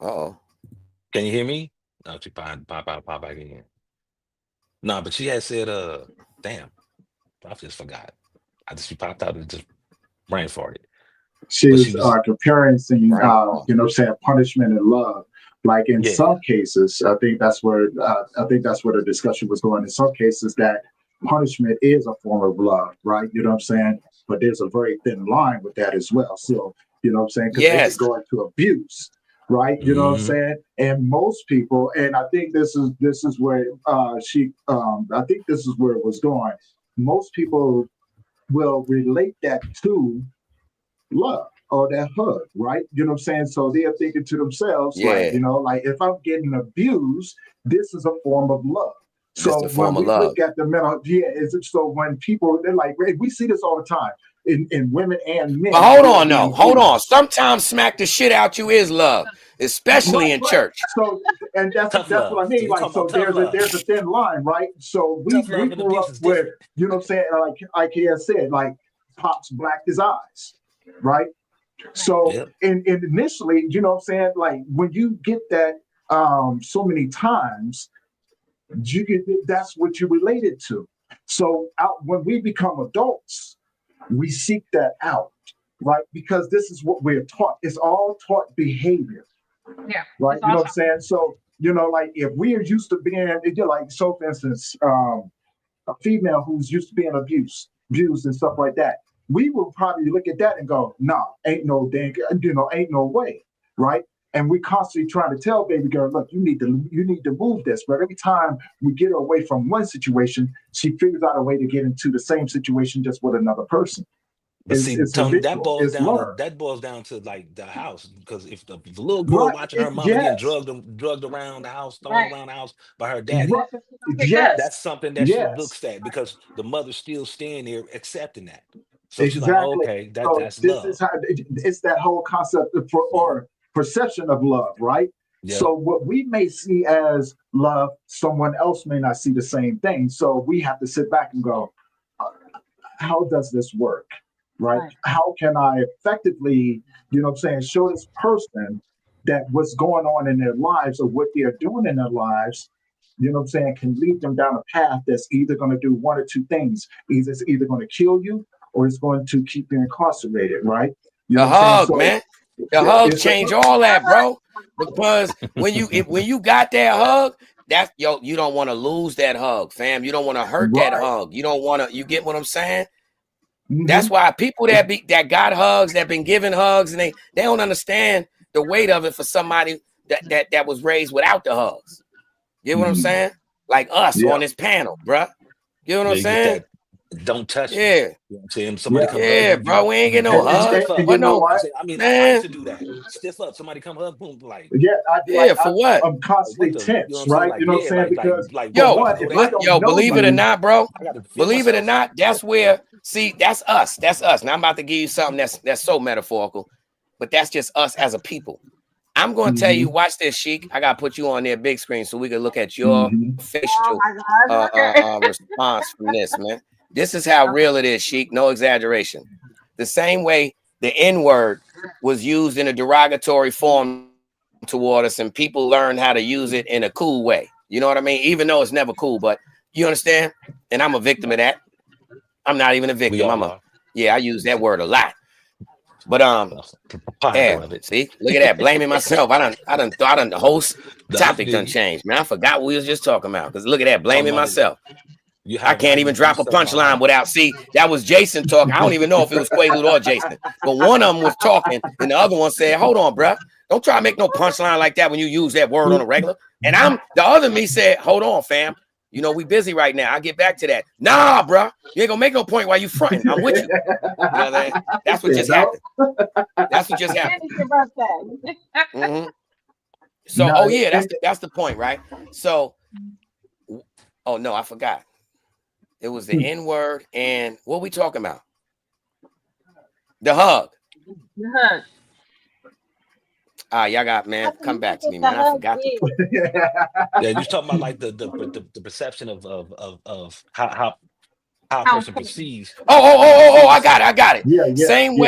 Uh-oh. Can you hear me? No, she pop back in. No, but she had said, damn, I just forgot. She popped out and just brain farted. She But was she was comparing, Right. you know, saying punishment and love. Like in Yeah. some cases, I think that's where the discussion was going. In some cases, that punishment is a form of love, right? You know what I'm saying? But there's a very thin line with that as well. So, you know what I'm saying? Because they Yes. could go into abuse, right? You know what I'm Mhm. saying? And most people, and I think this is where I think this is where it was going. Most people will relate that to love or that hug, right? You know what I'm saying? So they're thinking to themselves, like, Yeah. you know, like if I'm getting abused, this is a form of love. This is So a form when of we love. look at the mental, is it so when people they're like, we see this all the time in women and men. But hold who are on, being no. Hold abused. on. Sometimes smack the shit out you is love, especially in Right. church. So, and that's Tough what I love. So mean. you Like, talking about so tough love. there's a thin line, right? So we Tough love and grew abuse up is with, different. you know what I'm saying? Like he has said, like Pops blacked his eyes, right? So Yep. and initially, you know what I'm saying? Like when you get that so many times, you get that's what you related to. So when we become adults, we seek that out, right? Because this is what we're taught. It's all taught behavior, Yeah. right? It's You know what also I'm saying? So, you know, like if we are used to being, you're like, so for instance, a female who's used to being abused and stuff like that, we will probably look at that and go, nah, ain't no dang, ain't no way, right? And we constantly trying to tell baby girl, look, you need to move this. But every time we get her away from one situation, she figures out a way to get into the same situation just with another person. But see, It's Tony, that habitual. boils It's down to learned. like the house. Because if the little girl Right. watching her mama getting Yes. drugged around the house, thrown right. around the house by her daddy, Right. That's what she gonna pick up. Yes. that's something that she Yes. looks at because the mother's still staying there accepting that. So she's like, oh, Exactly. okay, So that's this is love. how it's that whole concept of or perception of love, right? Yep. So what we may see as love, someone else may not see the same thing. So we have to sit back and go, how does this work? Right? Right. How can I effectively, you know what I'm saying, show this person that what's going on in their lives or what they're doing in their lives, you know what I'm saying, can lead them down a path that's either going to do one or two things. It's either going to kill you or it's going to keep you incarcerated, right? You know The what I'm saying? hug, So man. The hug it's a change all that, bro. Because when you got that hug, that's you don't want to lose that hug, fam. You don't want to hurt that right. hug. You don't want to. You get what I'm saying? Mhm. That's why people that got hugs, that been given hugs, and they don't understand the weight of it for somebody that was raised without the hugs. You know what I'm Mhm. saying? Like us Yeah. on this panel, bruh. You know what Yeah, I'm you get saying? that. Don't touch me. Yeah, You know what I'm saying? Somebody Yeah. come hug yeah, you, bro. We ain't get no And, boom, hug. stiff up. you What know no, I what? say, I used man? to do that. Stiff up. Somebody come hug, boom, like Yeah, Yeah, for what? I'm constantly what the, you know what tense, I'm saying? right? Like, You know what I'm yeah, saying? Because like for what? I'm Yo, about one, to go if I there. don't know believe it or you, not, bro. I gotta defend Believe it or myself. not, that's where. See, that's us. That's us. Now I'm about to give you something that's so metaphorical, but that's just us as a people. I'm going to tell you. Mhm. Watch this, Sheik. I got to put you on their big screen so we can look at your Mhm. Oh facial my gosh. Okay. response from this, man. This is how real it is, Sheik. No exaggeration. The same way the N-word was used in a derogatory form toward us, and people learned how to use it in a cool way. You know what I mean? Even though it's never cool, but you understand? And I'm a victim of that. I'm not even a victim. I use that word a lot. But see, look at that, blaming myself. I done the whole topic done changed, man. I forgot what we was just talking about. Because look at that, blaming myself. I can't even drop a punchline without. See, that was Jason talking. I don't even know if it was Quaalude or Jason, but one of them was talking, and the other one said, "Hold on, bruh. Don't try to make no punchline like that when you use that word on a regular." And the other me said, "Hold on, fam. You know, we busy right now. I'll get back to that." Nah, bro. You ain't gonna make no point while you fronting. I'm with you. You know that? That's what just happened. That's what just happened. Mm-hmm. So, that's the point, right? So, oh no, I forgot. It was the N-word, and what we talking about? The hug. The hug. Y'all got, man, come back to me, man. I forgot. Yeah, you talking about like the perception of how a person perceives. Oh, I got it. Yeah. Same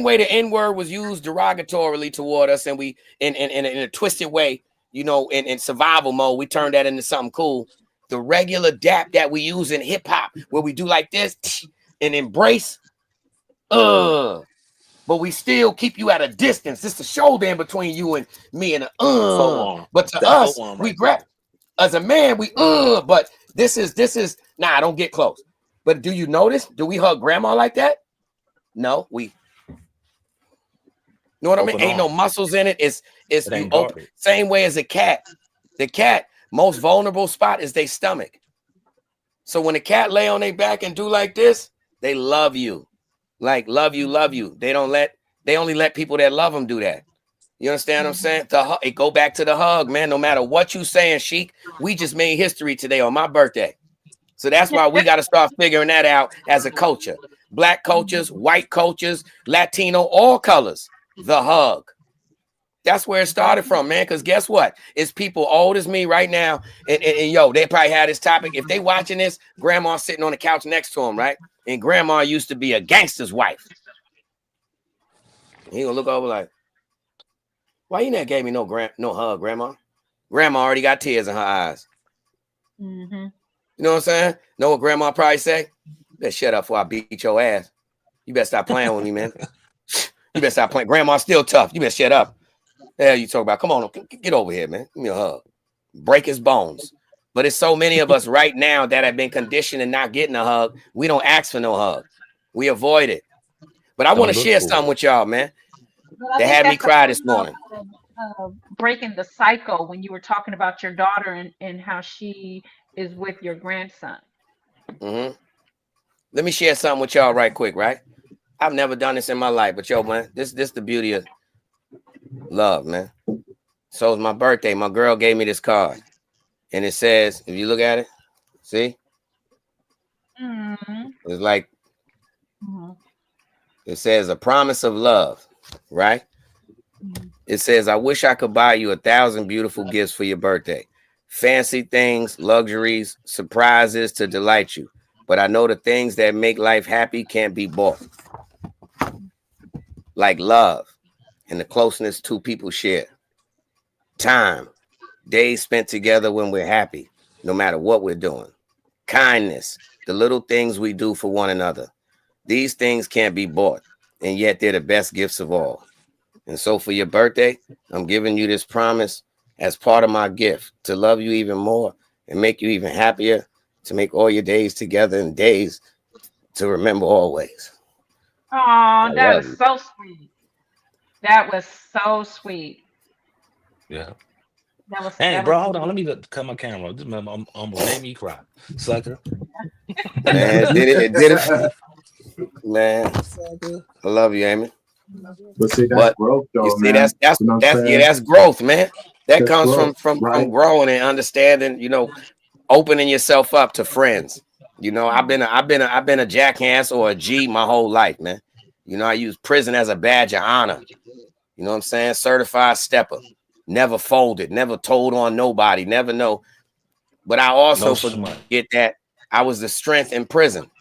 way the N-word was used derogatorily toward us, and we in a twisted way, you know, in survival mode, we turned that into something cool. The regular dap that we use in hip hop, where we do like this and embrace, but we still keep you at a distance. It's the shoulder in between you and me, and but to us, we grab as a man, we but this is nah, don't get close. But do you notice? Do we hug grandma like that? No, we know what I mean? Ain't no muscles in it. It's you open. Same way as a cat. The cat most vulnerable spot is their stomach. So when a cat lay on their back and do like this, they love you. Like love you. They only let people that love them do that. You understand what I'm saying? It go back to the hug, man. No matter what you saying, Sheik, we just made history today on my birthday. So that's why we got to start figuring that out as a culture. Black cultures, white cultures, Latino, all colors. The hug. That's where it started from, man. Because guess what? It's people old as me right now. And yo, they probably had this topic. If they watching this, grandma's sitting on the couch next to him, right? And grandma used to be a gangster's wife. He gonna look over like, why you never gave me no hug, grandma? Grandma already got tears in her eyes. Mm-hmm. You know what I'm saying? Know what grandma probably say? You better shut up before I beat your ass. You better stop playing with me, man. You better stop playing. Grandma's still tough. You better shut up. The hell you talk about? Come on, get over here, man. Give me a hug. Break his bones. But it's so many of us right now that have been conditioned and not getting a hug. We don't ask for no hug. We avoid it. But I want to share something with y'all, man. They had me cry this morning. Breaking the cycle when you were talking about your daughter and how she is with your grandson. Mm-hmm. Let me share something with y'all right quick, right? I've never done this in my life, but yo, man, this the beauty of love, man. So it's my birthday. My girl gave me this card, and it says, if you look at it, see, it's like it says a promise of love, right? It says, I wish I could buy you 1,000 beautiful gifts for your birthday. Fancy things, luxuries, surprises to delight you. But I know the things that make life happy can't be bought. Like love and the closeness two people share. Time, days spent together when we're happy, no matter what we're doing. Kindness, the little things we do for one another. These things can't be bought, and yet they're the best gifts of all. And so for your birthday, I'm giving you this promise as part of my gift to love you even more and make you even happier, to make all your days together and days to remember always. Oh, that was so sweet. That was so sweet. Yeah. That was. Hey, bro, hold on. Let me cut my camera. This man almost made me cry, sucker. Man, it did it. Man, I love you, Amy. But see, that's growth, though, you see, man. That's growth, man. That That's comes growth, from right? growing and understanding, you know, opening yourself up to friends. You know, I've been a jackass or a G my whole life, man. You know, I use prison as a badge of honor. You know what I'm saying? Certified stepper. Never folded, never told on nobody, never know. But I also forget that I was the strength in prison.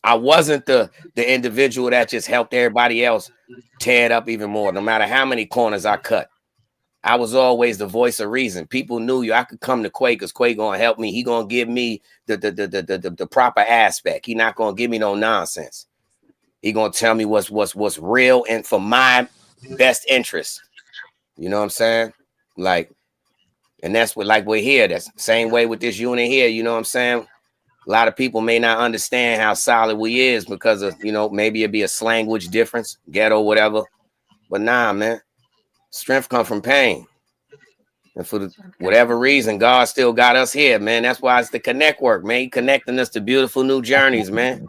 I wasn't the individual that just helped everybody else tear it up even more, no matter how many corners I cut. I was always the voice of reason. People knew you. I could come to Quay because Quay gonna help me. He gonna give me the proper aspect. He not gonna give me no nonsense. He gonna tell me what's real and for my best interest. You know what I'm saying? Like, and that's what, like, we're here. That's the same way with this unit here. You know what I'm saying? A lot of people may not understand how solid we is because of, you know, maybe it'd be a language difference, ghetto, whatever. But nah, man, strength come from pain. And for whatever reason, God still got us here, man. That's why it's the connect work, man. He connecting us to beautiful new journeys, man.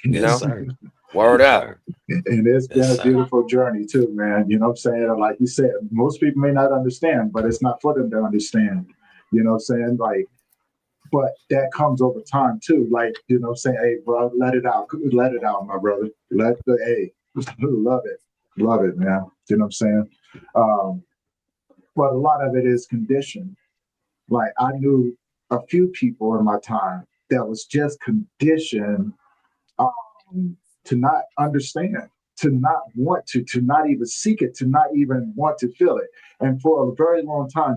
You know, sir. Word Yes, up. sir. And it's been a beautiful journey too, man. You know what I'm saying? Like you said, most people may not understand, but it's not for them to understand. You know what I'm saying? Like, but that comes over time too. Like, you know what I'm saying? Hey, bro, let it out. Let it out, my brother. Love it. Love it, man. You know what I'm saying? But a lot of it is conditioned. Like, I knew a few people in my time that was just conditioned to not understand, to not want to not even seek it, to not even want to feel it. And for a very long time,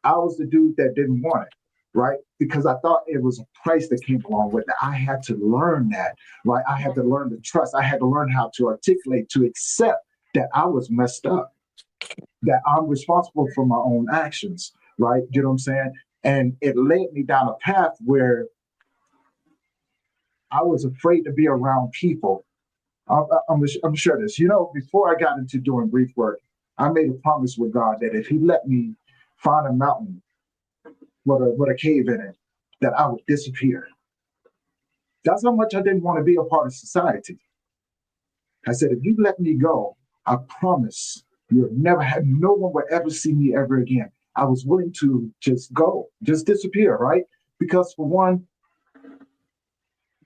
I was the dude that didn't want it, right? Because I thought it was a price that came along with it. I had to learn that, right? I had to learn to trust. I had to learn how to articulate, to accept that I was messed up, that I'm responsible for my own actions, right? You know what I'm saying? And it led me down a path where I was afraid to be around people. I'm sure this. You know, before I got into doing grief work, I made a promise with God that if He let me find a mountain with a cave in it, that I would disappear. That's how much I didn't want to be a part of society. I said, if you let me go, I promise you'll never have, no one will ever see me ever again. I was willing to just go, just disappear, right? Because for one,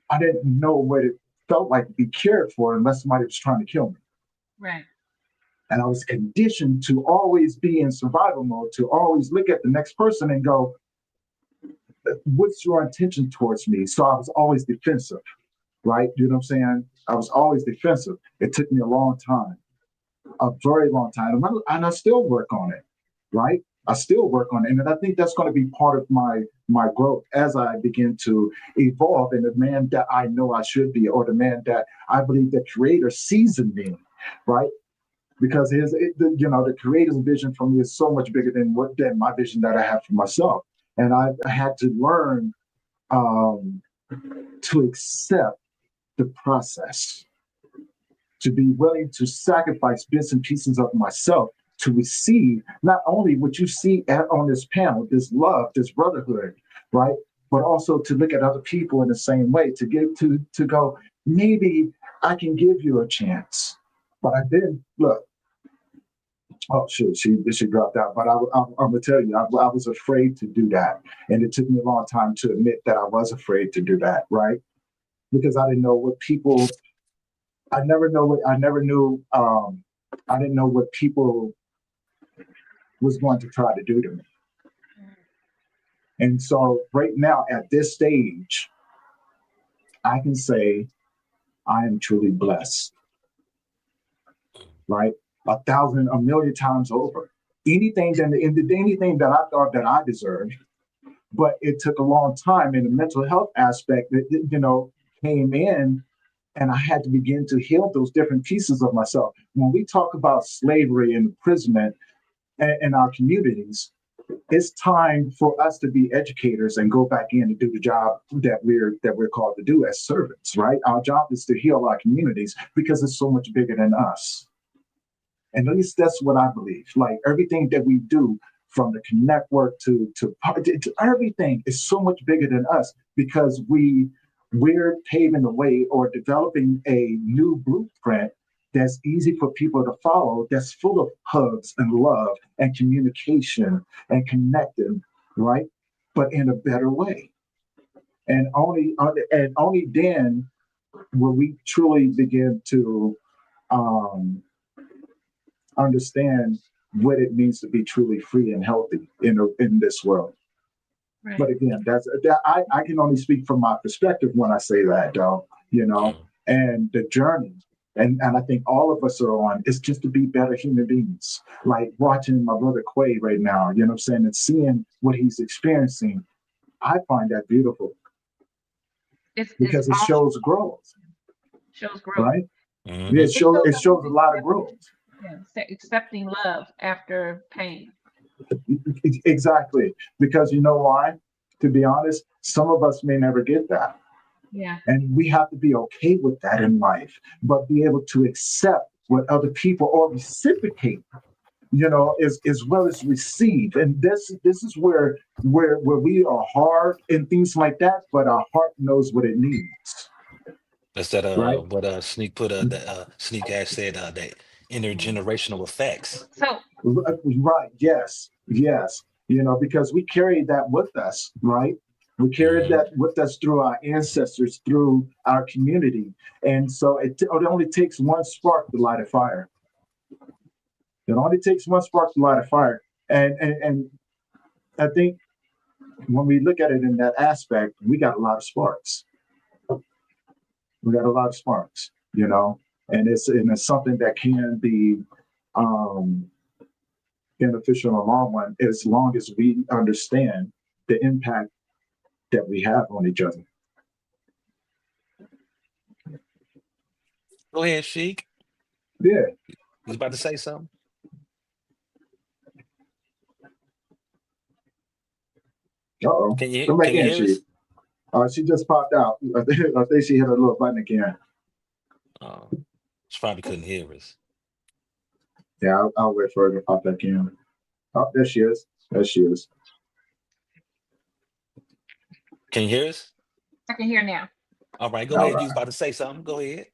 I didn't know what it felt like to be cared for unless somebody was trying to kill me. Right. And I was conditioned to always be in survival mode, to always look at the next person and go, what's your intention towards me? So I was always defensive, right? You know what I'm saying? I was always defensive. It took me a long time, a very long time. And I still work on it, right? I still work on it. And I think that's going to be part of my growth as I begin to evolve in the man that I know I should be, or the man that I believe the Creator sees in me, right? Because the Creator's vision for me is so much bigger than my vision that I have for myself. And I had to learn to accept the process, to be willing to sacrifice bits and pieces of myself to receive not only what you see on this panel, this love, this brotherhood, right? But also to look at other people in the same way, to give to go, maybe I can give you a chance. But I didn't look. Oh shit, she dropped out. But I'm gonna tell you, I was afraid to do that, and it took me a long time to admit that I was afraid to do that, right? Because I didn't know what people. I didn't know what people was going to try to do to me. And so right now at this stage, I can say I am truly blessed, right? A million times over. Anything that I thought that I deserved, but it took a long time, and the mental health aspect that, came in, and I had to begin to heal those different pieces of myself. When we talk about slavery and imprisonment in our communities, it's time for us to be educators and go back in and do the job that we're called to do as servants, right? Our job is to heal our communities because it's so much bigger than us. And at least that's what I believe. Like everything that we do, from the connect work to everything, is so much bigger than us because we're paving the way or developing a new blueprint that's easy for people to follow, that's full of hugs and love and communication and connecting, right? But in a better way. And only then will we truly begin to understand what it means to be truly free and healthy in this world. Right. But again, I can only speak from my perspective when I say that, though, and the journey And I think all of us are on is just to be better human beings. Like watching my brother Quay right now, you know what I'm saying, and seeing what he's experiencing, I find that beautiful because it awesome. shows growth, Shows growth. right? Mm-hmm. Yeah, it shows a lot of growth. Yeah, accepting love after pain. Exactly. Because you know why? To be honest, some of us may never get that. Yeah. And we have to be okay with that in life, but be able to accept what other people or reciprocate, as well as receive. And this is where we are hard and things like that, but our heart knows what it needs. That's that Right? what Sneak put the Sneak Ass said that intergenerational effects. So Right. Yes. Yes. Because we carry that with us, right? We carry Mm-hmm. that with us through our ancestors, through our community. And so it only takes one spark to light a fire. It only takes one spark to light a fire. And I think when we look at it in that aspect, we got a lot of sparks. We got a lot of sparks, and it's something that can be um, beneficial in the long run as long as we understand the impact that we have on each other. Go ahead, Sheik. Yeah. You was about to say something? Uh-oh. Can you Come back can you in, hear us? she just popped out. I think she hit a little button again. She probably couldn't hear us. Yeah, I'll wait for her to pop back in. Oh, there she is. There she is. Can you hear us? I can hear now. All right, go All ahead. You was right. about to say something. Go ahead.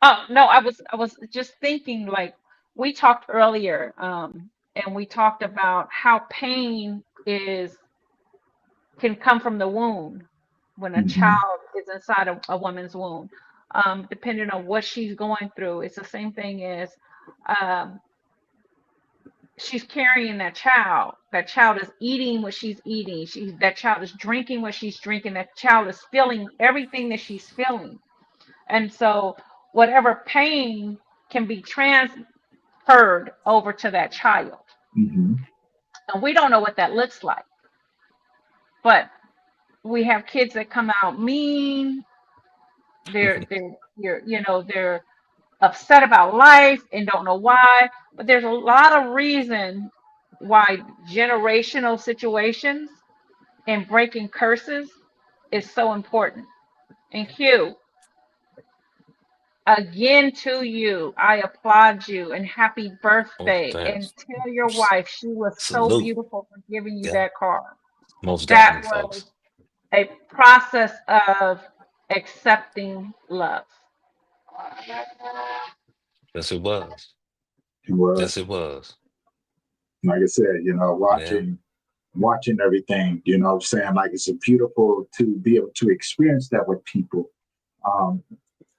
Oh no, I was just thinking, like, we talked earlier, and we talked about how pain can come from the womb when a Mm-hmm. child is inside a woman's womb. Depending on what she's going through, it's the same thing as um, she's carrying that child. That child is eating what she's eating. That child is drinking what she's drinking. That child is feeling everything that she's feeling. And so whatever pain can be transferred over to that child. Mm-hmm. And we don't know what that looks like. But we have kids that come out mean. They're upset about life and don't know why. But there's a lot of reason why generational situations and breaking curses is so important. And Q, again to you, I applaud you and happy Oh, birthday. And thanks. tell your wife she was so Salute. beautiful for giving you Yeah, that card. most That definitely, was folks. a process of accepting love. Yes, it was. It Yes, was, it was. like I said, Yeah. watching everything, I'm saying, like, it's beautiful to be able to experience that with people.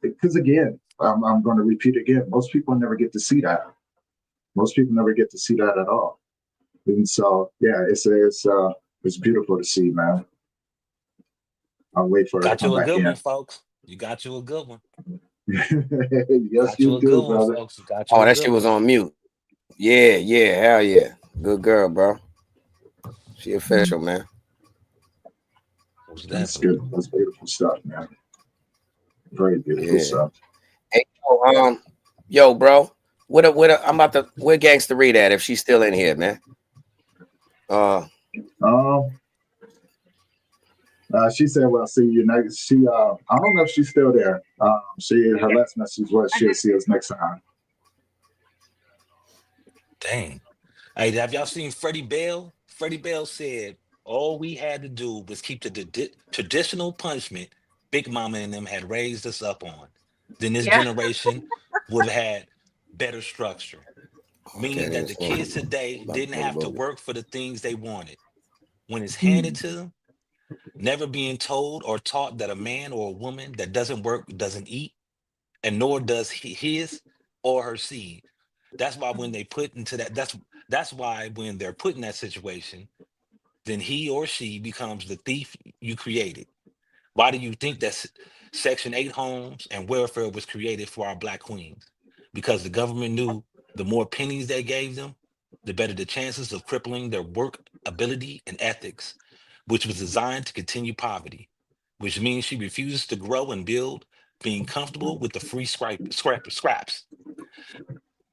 Because again, I'm going to repeat again, most people never get to see that. Most people never get to see that at all. And so, yeah, it's beautiful to see, man. I'll wait for her to Got come you a back good one, in. folks. You got you a good one. Yes, Got you you a do, good one, brother. folks. You got you Oh, a that good shit was one. on mute. Yeah, hell yeah. Good girl, bro. She official, man. Most That's definitely. good. That's beautiful stuff, man. Very beautiful Yeah. stuff. Hey, bro. Where Gangsta Read at if she's still in here, man? She said, "Well, see you next." I don't know if she's still there. Her last message was she'll see us next time. Dang. Hey, have y'all seen Freddie Bell? Freddie Bell said all we had to do was keep the traditional punishment Big Mama and them had raised us up on. Then this Yeah. generation would have had better structure, I meaning can't even that the see him. kids today I'm about to didn't pull the have to boat. work for the things they wanted. When it's handed to them, never being told or taught that a man or a woman that doesn't work doesn't eat, and nor does his or her seed. That's why when they put into that's why when they're put in that situation, then he or she becomes the thief you created. Why do you think Section 8 homes and welfare was created for our Black queens because the government knew the more pennies they gave them, the better the chances of crippling their work ability and ethics, which was designed to continue poverty, which means she refuses to grow and build, being comfortable with the free scraps,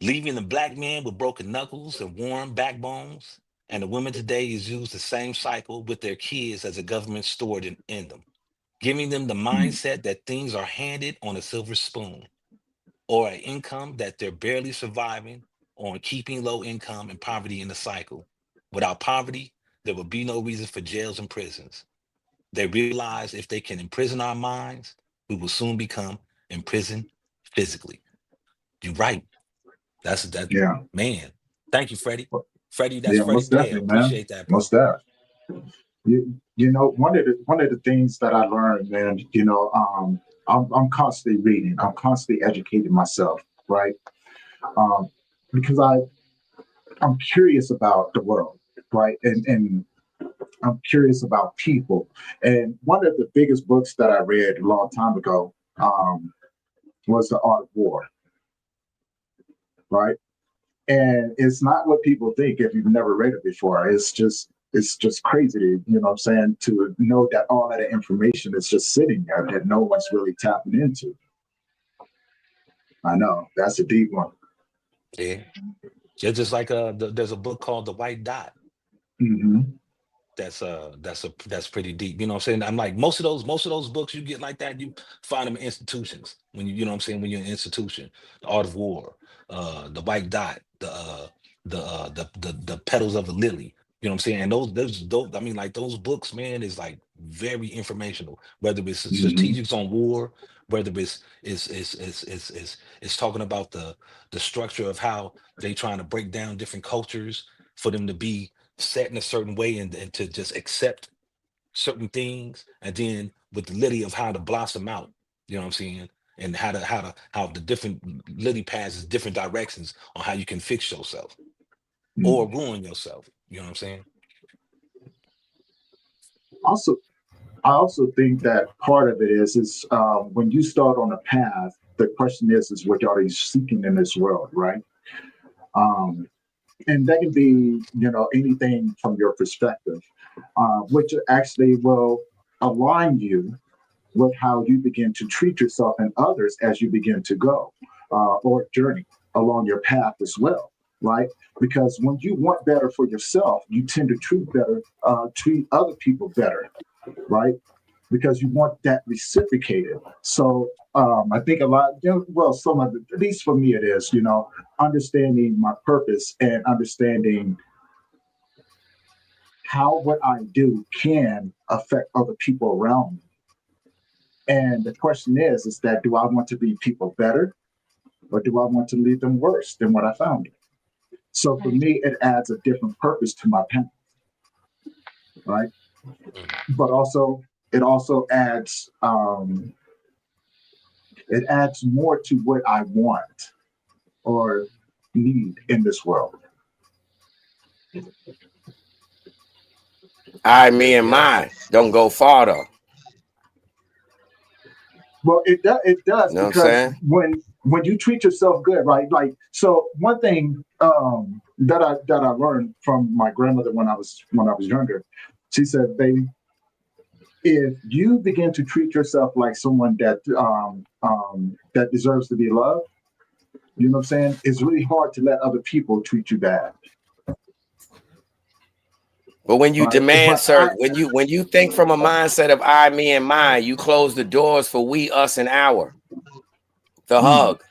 leaving the Black man with broken knuckles and worn backbones. And the women today is used the same cycle with their kids as the government stored in them, giving them the mindset that things are handed on a silver spoon, or an income that they're barely surviving on, keeping low income and poverty in the cycle. Without poverty, there will be no reason for jails and prisons. They realize if they can imprison our minds, we will soon become imprisoned physically. You're right. That's that, Yeah. man. Thank you, Freddie. Freddie, that's Yeah, Freddie most Dale. definitely, man. Appreciate that, bro. Most definitely. You know, one of the things that I learned, man, you know, I'm constantly reading, I'm constantly educating myself, right? Because I'm curious about the world, right? And I'm curious about people. And one of the biggest books that I read a long time ago was The Art of War, right? And it's not what people think if you've never read it before. It's just crazy, you know what I'm saying, to know that all of that information is just sitting there that no one's really tapping into. I know, that's a deep one. Yeah. Just like there's a book called The White Dot. Mm-hmm. That's pretty deep. You know what I'm saying? I'm like, most of those books you get like that, you find them in institutions. When you know what I'm saying, when you're in an institution, The Art of War, The White Dot, the Petals of a Lily. You know what I'm saying? And those I mean, like those books, man, is like very informational. Whether it's strategics on war, whether it's talking about the structure of how they trying to break down different cultures for them to be set in a certain way and to just accept certain things, and then with the lily of how to blossom out, you know what I'm saying, and how the different lily paths is different directions on how you can fix yourself or ruin yourself, you know what I'm saying. I also think that part of it is when you start on a path, the question is what are you seeking in this world, right? And that can be, you know, anything from your perspective, which actually will align you with how you begin to treat yourself and others as you begin to go or journey along your path as well, right? Because when you want better for yourself, you tend to treat other people better, right? Because you want that reciprocated. So I think a lot, you know, well, some of it, at least for me, it is, you know, understanding my purpose and understanding how what I do can affect other people around me. And the question is that do I want to leave people better or do I want to leave them worse than what I found? So for me, it adds a different purpose to my path, right? But also, it also adds more to what I want or need in this world. I, me, and mine don't go far though. Well, it does, you know because when you treat yourself good, right? Like, so one thing that I learned from my grandmother when I was younger, she said, "Baby, if you begin to treat yourself like someone that that deserves to be loved, you know what I'm saying, it's really hard to let other people treat you bad." But when you demand when you think from a mindset of I, me, and mine, you close the doors for we, us, and our. The hug.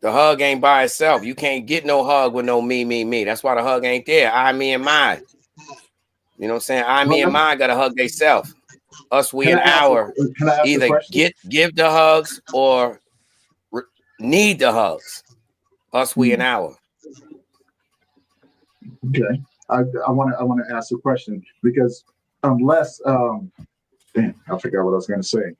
The hug ain't by itself. You can't get no hug with no me, me, me. That's why the hug ain't there. I, me, and mine. You know what I'm saying? I, me, and mine gotta hug themselves. Us, we, and our. Either give the hugs or need the hugs. Us, we, and our. Okay. I want to ask a question, because unless damn, I forgot what I was going to say.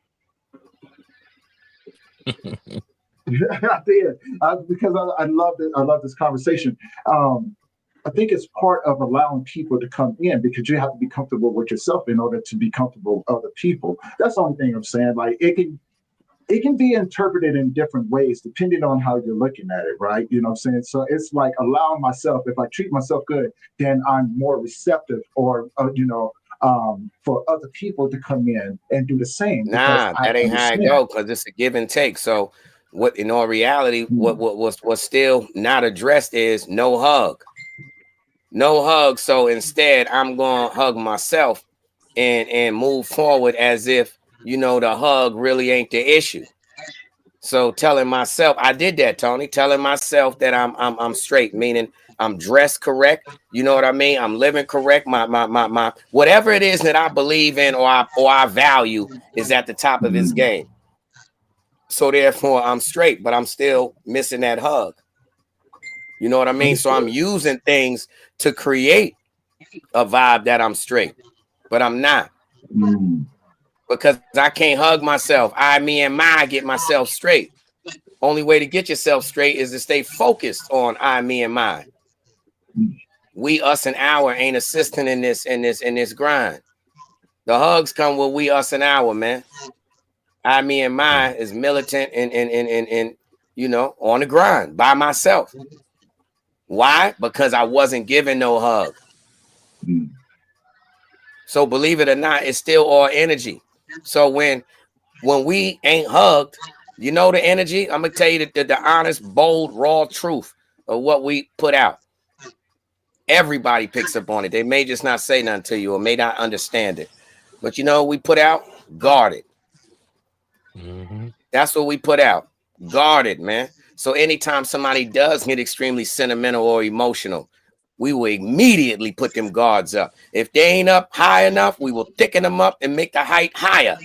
I did, because I love it. I love this conversation. I think it's part of allowing people to come in, because you have to be comfortable with yourself in order to be comfortable with other people. That's the only thing I'm saying. Like, it can, it can be interpreted in different ways depending on how you're looking at it, right? You know what I'm saying? So it's like allowing myself, if I treat myself good, then I'm more receptive or, for other people to come in and do the same. Nah, that ain't how it go, because it's a give and take. So what in all reality, what's still not addressed is no hug. No hug. So instead, I'm gonna hug myself and move forward as if the hug really ain't the issue. So telling myself, I did that, Tony. Telling myself that I'm straight, meaning I'm dressed correct. You know what I mean? I'm living correct. My whatever it is that I believe in or I value is at the top of his game. So therefore, I'm straight, but I'm still missing that hug. You know what I mean? So I'm using things to create a vibe that I'm straight, but I'm not. Because I can't hug myself. Me, and my get myself straight. Only way to get yourself straight is to stay focused on me, and my. We, us, and our ain't assisting in this grind. The hugs come with we, us, and our, man. Me, and my is militant and on the grind by myself. Why? Because I wasn't given no hug. So believe it or not, it's still all energy. So when we ain't hugged, the energy, I'm gonna tell you the honest, bold, raw truth of what we put out. Everybody picks up on it. They may just not say nothing to you or may not understand it. But we put out guarded. That's what we put out. Guarded, man. So anytime somebody does get extremely sentimental or emotional, we will immediately put them guards up. If they ain't up high enough, we will thicken them up and make the height higher.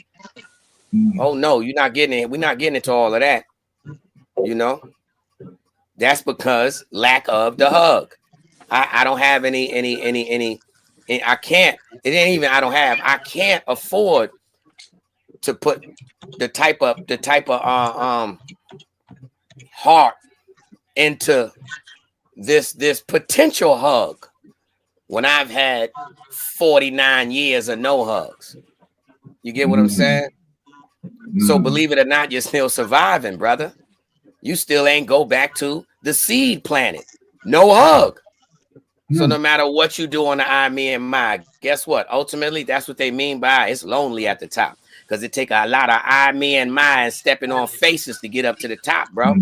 Oh no, you're not getting it. We're not getting into all of that. That's because lack of the hug. I don't have any. I can't. It ain't even. I can't afford to put the type of heart into this potential hug when I've had 49 years of no hugs. You get what I'm saying? So believe it or not, you're still surviving, brother. You still ain't go back to the seed planet. No hug. So no matter what you do on the me, and my, guess what? Ultimately, that's what they mean by it's lonely at the top. Because it take a lot of me, and my and stepping on faces to get up to the top, bro.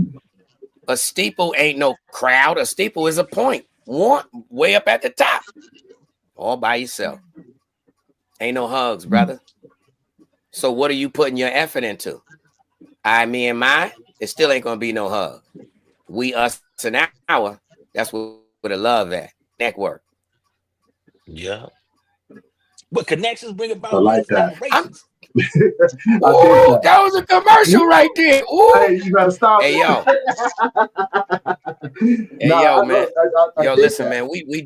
A steeple ain't no crowd. A steeple is a point. One way up at the top. All by yourself. Ain't no hugs, brother. So what are you putting your effort into? Me, and my, it still ain't gonna be no hug. We, us, and our, that's where the love at. Network. Yeah. But connections bring about I like that. Ooh, that was a commercial right there. Ooh. Hey, you gotta stop. Hey, yo. Man. Listen, man. We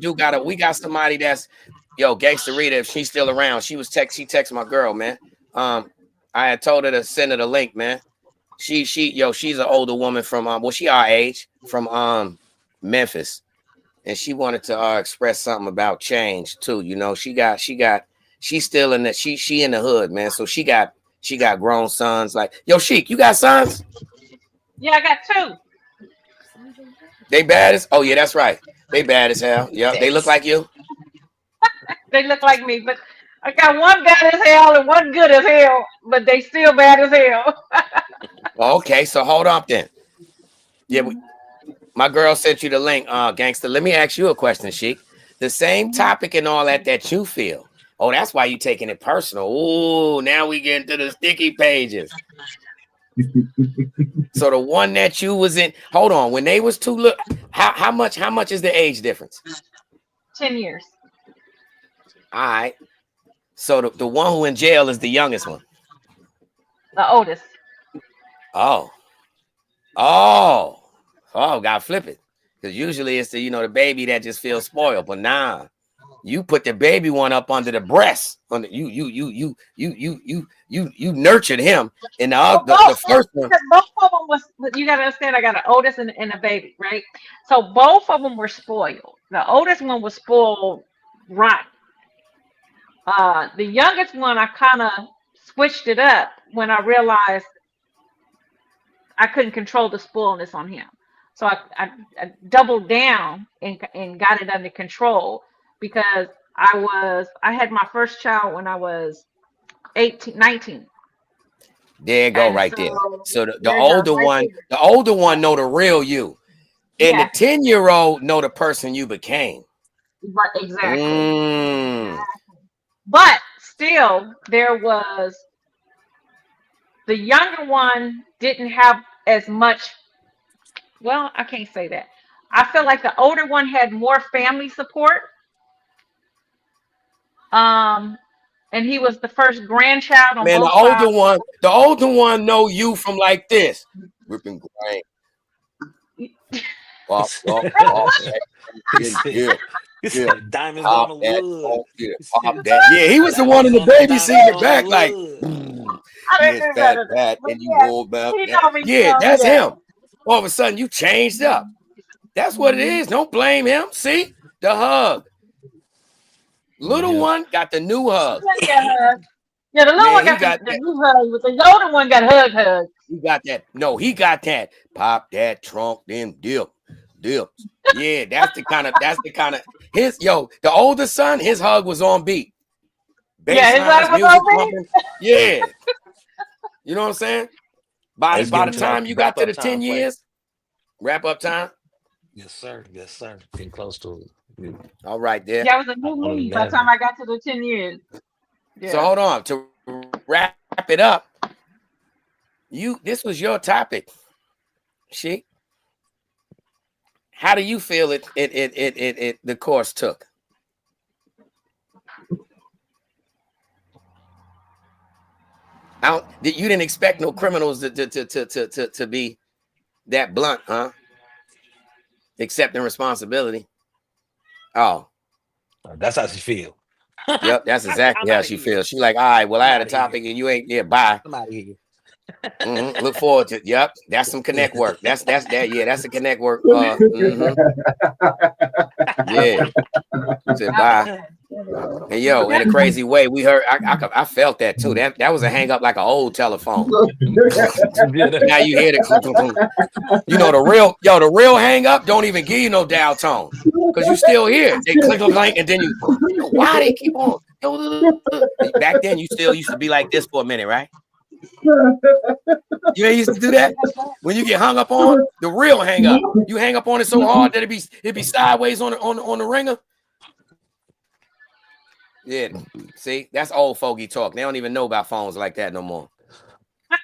got somebody that's Gangsta Rita, if she's still around. She texted my girl, man. I had told her to send her the link, man. She's an older woman from she our age from Memphis. And she wanted to express something about change too. She's still in she in the hood, man. So she got grown sons. Like, Sheik, you got sons? Yeah, I got 2. They bad as? Oh yeah, that's right. They bad as hell. Yep, they look like you. They look like me, but I got one bad as hell and one good as hell, but they still bad as hell. Okay, so hold up then. Yeah, my girl sent you the link, gangster. Let me ask you a question, Sheik. The same topic and all that you feel. Oh, that's why you taking it personal. Ooh, now we get into the sticky pages. So the one that you was in, hold on, when they was 2 little, how much is the age difference? 10 years. All right. So the one who in jail is the youngest one. The oldest. Oh, gotta flip it. Because usually it's the baby that just feels spoiled, but nah. You put the baby one up under the breast. You nurtured him. And the first one. Both of them was, you gotta understand, I got an oldest and a baby, right? So both of them were spoiled. The oldest one was spoiled rotten. The youngest one, I kind of switched it up when I realized I couldn't control the spoilness on him. So I doubled down and got it under control because I had my first child when I was 19. There you go, And right so there. So the there you go, right older one know the real you. And there. the 10-year-old know the person you became. Right, exactly. Mm. But still, there was the younger one didn't have as much. Well, I can't say that. I feel like the older one had more family support. Um, and he was the first grandchild on Man, both sides. the older one know you from like this. Ripping grain. Pop, diamonds on the wood. Pop that. Yeah, he was the one in the baby seat in the back, like, I yes, didn't do fat, that. fat, But and you yeah, hold about he that. told me, Yeah, that's him. All of a sudden, you changed up. That's what it is. Don't blame him. See? The hug. Little one got the new hug. Yeah, the little one got the new hug, but the older one got hug. He got that. No, he got that. Pop that trunk, then dip. Yeah, that's the kind of the older son, his hug was on beat. Bass lines, music pumping. Yeah. You know what I'm saying? By the time you got to the 10 years, wrap up time. Yes, sir. Getting close to it. All right, there. Yeah, it was a new me by the time I got to the 10 years. Yeah. So hold on. To wrap it up, this was your topic. How do you feel the course took? You didn't expect no criminals to be that blunt, huh? Accepting responsibility. Oh, that's how she feel. Yep, that's exactly how she feels. She like, all right, well, I had a topic and you ain't. Yeah, bye. I'm out of here. Look forward to. Yep, that's some connect work. That's that. Yeah, that's a connect work. Yeah. Said bye. And yo, in a crazy way, we heard. I felt that too. That was a hang up like an old telephone. Now you hear the. You know the real hang up don't even give you no dial tone because you still hear they click and then you. Why they keep on? Back then, you still used to be like this for a minute, right? You ain't used to do that when you get hung up on the real hang up. You hang up on it so hard that it be sideways on the ringer. Yeah, see, that's old fogey talk. They don't even know about phones like that no more.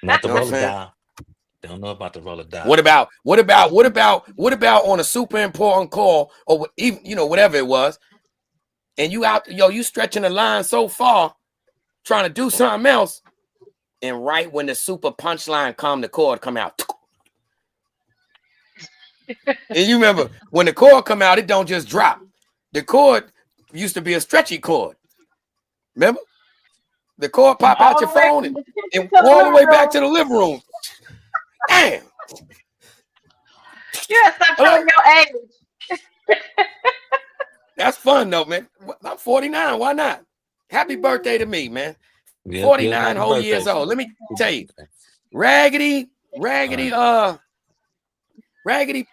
Not the roller dial. They don't know about the roller dial. What about on a super important call or even whatever it was, and you stretching the line so far, trying to do something else, and right when the super punchline the cord come out. And you remember when the cord come out, it don't just drop. The cord used to be a stretchy cord. Remember? The cord pop out your phone and all the way back to the living room. Damn. Yeah, stop showing your age. That's fun though, man. I'm 49. Why not? Happy birthday to me, man. 49 whole years old. Let me tell you, raggedy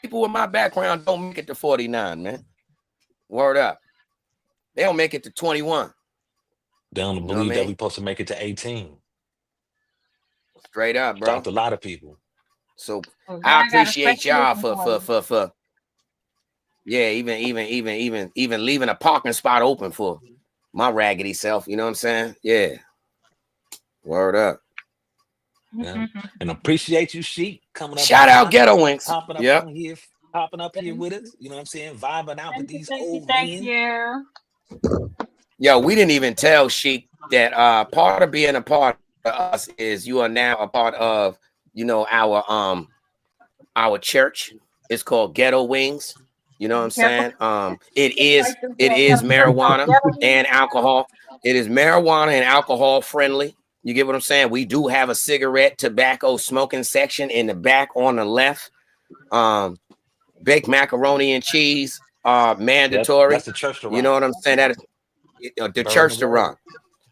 people with my background don't make it to 49, man. Word up. They don't make it to 21. They don't believe that we're supposed to make it to 18. Straight up, bro. Talked to a lot of people. So I appreciate y'all for even leaving a parking spot open for my raggedy self. You know what I'm saying? Yeah. Word up. Yeah. And appreciate you, Sheik, coming up. Shout out Ghetto Winks. Popping up here with us. You know what I'm saying? Vibing out with these old men. Thank you. Yo, we didn't even tell Sheik that part of being a part of us is you are now a part of, our church. It's called Ghetto Wings. You know what I'm saying? It is marijuana and alcohol. It is marijuana and alcohol friendly. You get what I'm saying? We do have a cigarette, tobacco, smoking section in the back on the left. Baked macaroni and cheese are mandatory. That's the church to run. You know what I'm saying? That is the church to run.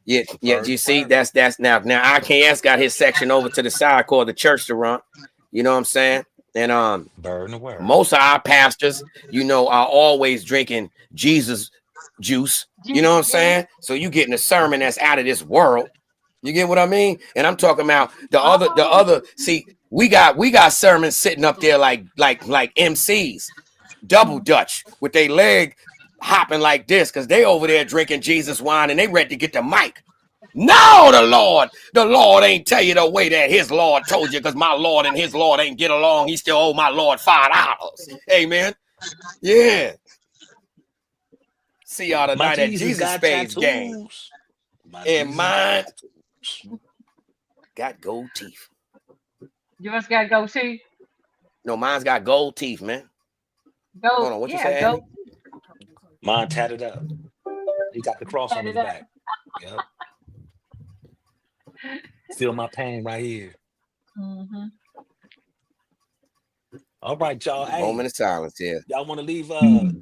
Yeah. You see, that's now IKS got his section over to the side called the church to run. You know what I'm saying? And Burn the word. most of our pastors, you know, are always drinking Jesus juice. You know what I'm saying? So you getting a sermon that's out of this world. You get what I mean? And I'm talking about the other. See, we got sermons sitting up there like MCs, double Dutch with their leg hopping like this because they over there drinking Jesus wine and they ready to get the mic. No, the Lord ain't tell you the way that his Lord told you because my Lord and his Lord ain't get along. He still owe my Lord $5. Amen. Yeah. See y'all tonight at Jesus Spades game. And mine got gold teeth. Yours got gold teeth? No, mine's got gold teeth, man. Gold. Hold on, what you say? Gold. Mine tatted up. He got the cross on his back. Yep. Feel my pain right here. Mm-hmm. All right, y'all. Hey, moment of silence here. Y'all want to leave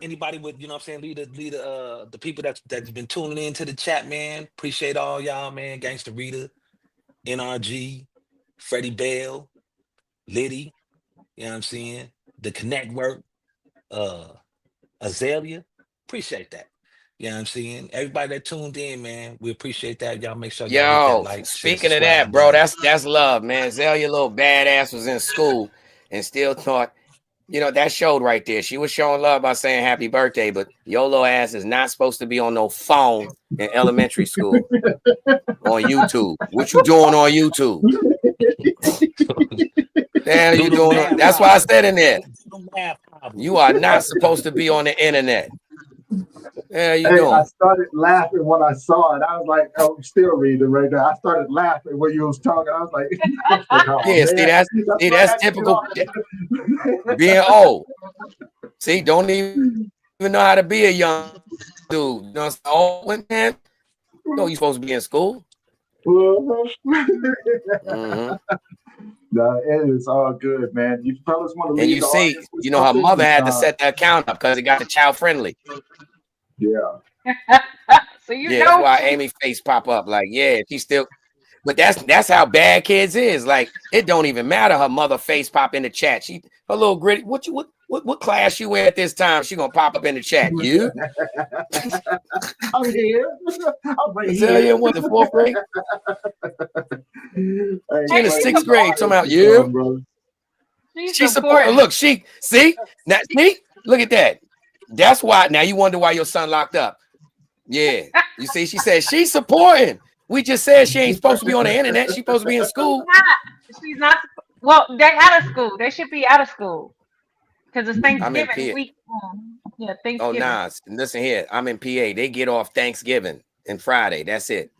anybody with, you know what I'm saying, lead the people that's been tuning into the chat, man. Appreciate all y'all, man. Gangsta Rita, NRG, Freddie Bell, Liddy, you know what I'm saying? The Connect Work, Azalea. Appreciate that. You know what I'm saying? Everybody that tuned in, man, we appreciate that. Y'all make sure y'all hit that like. Speaking of that, bro, that's love, man. Zelia, little badass, was in school and still thought, you know, that showed right there. She was showing love by saying happy birthday, but your little ass is not supposed to be on no phone in elementary school on YouTube. What you doing on YouTube? Damn, you doing? That's why I said in there. You are not supposed to be on the internet. Yeah, you doing? I started laughing when I saw it. I was like, I'm still reading right now. I started laughing when you was talking. I was like, oh, yeah, that's typical being old. See, don't even know how to be a young dude. You know, old man. No, you supposed to be in school. Mm-hmm. No, it is all good, man. You fellas want to leave. And you see, you know, her mother had to set the account up because it got the child friendly. Yeah. So you yeah, know, that's why Amy face pop up like, yeah, she still. But that's how bad kids is. Like, it don't even matter. Her mother face pop in the chat. She a little gritty. What class you in at this time? She gonna pop up in the chat. You? I'm here. I'm right here. You in what, the 4th grade? She in the 6th grade. Talking about you. She supporting. Look, she see now. See, look at that. That's why. Now you wonder why your son locked up. Yeah, you see, she said she's supporting. We just said she ain't supposed to be on the internet. She's supposed to be in school. She's not. Well, they're out of school. They should be out of school because it's Thanksgiving week. Yeah, Thanksgiving. Oh, nah. Listen here. I'm in PA. They get off Thanksgiving and Friday. That's it.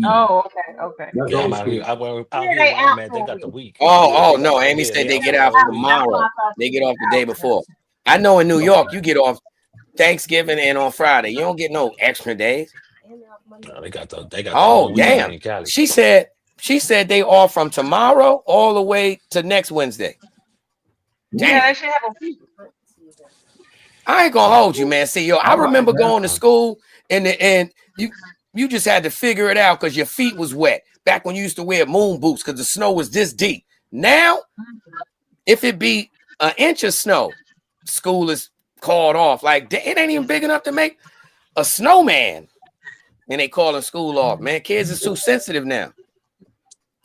Oh, okay. Yeah, I'm out here. Out here where I'm at, they got the week. Oh, no. Amy said they get out tomorrow. They get off the day before. I know in New York, you get off Thanksgiving and on Friday. You don't get no extra days. No, they got the damn. She said they off from tomorrow all the way to next Wednesday. Damn. Yeah, they should have a week. I ain't gonna hold you, man. See, yo, I remember going to school and you just had to figure it out because your feet was wet. Back when you used to wear moon boots because the snow was this deep. Now, if it be an inch of snow, school is called off. Like, it ain't even big enough to make a snowman. And they calling school off. Man, kids are so sensitive now.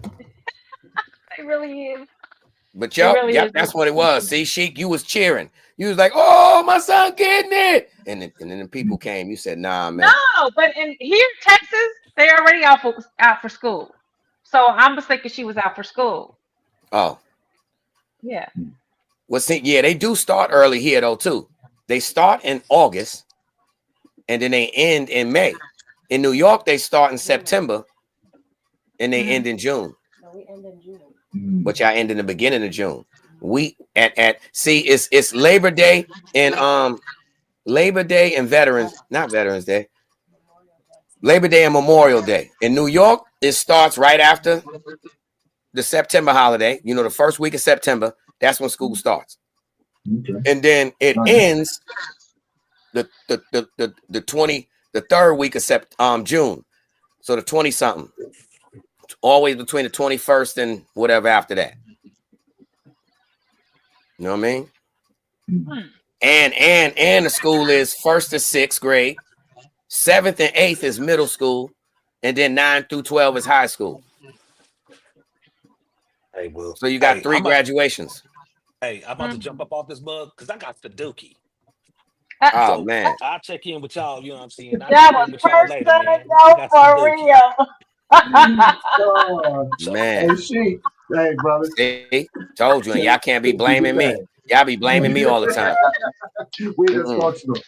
It really is. But y'all, that's what it was. See, Sheik, you was cheering. You was like, "Oh, my son getting it," and then the people came. You said, "Nah, man." No, but in here, Texas, they already out for school. So I'm mistaken. She was out for school. Oh, yeah. Well, see, yeah, they do start early here though too. They start in August, and then they end in May. In New York, they start in September, and they end in June. No, we end in June. But y'all end in the beginning of June. We see it's Labor Day and Veterans Day. Labor Day and Memorial Day. In New York, it starts right after the September holiday. You know, the first week of September. That's when school starts, and then it ends the 3rd week of June. So the 20-something. Always between the 21st and whatever after that. You know what I mean? And the school is 1st to 6th grade, 7th and 8th is middle school, and then 9 through 12 is high school. Hey, Will. So you got 3 graduations. Hey, I'm about to jump up off this mug because I got the dookie. Oh, So man. I'll check in with y'all, you know what I'm saying? I'll That check in was with y'all later, man. personal for real. Man. Hey, Sheik. Hey, brother. See? Told you, and y'all can't be blaming me. Y'all be blaming me all the time. We dysfunctional.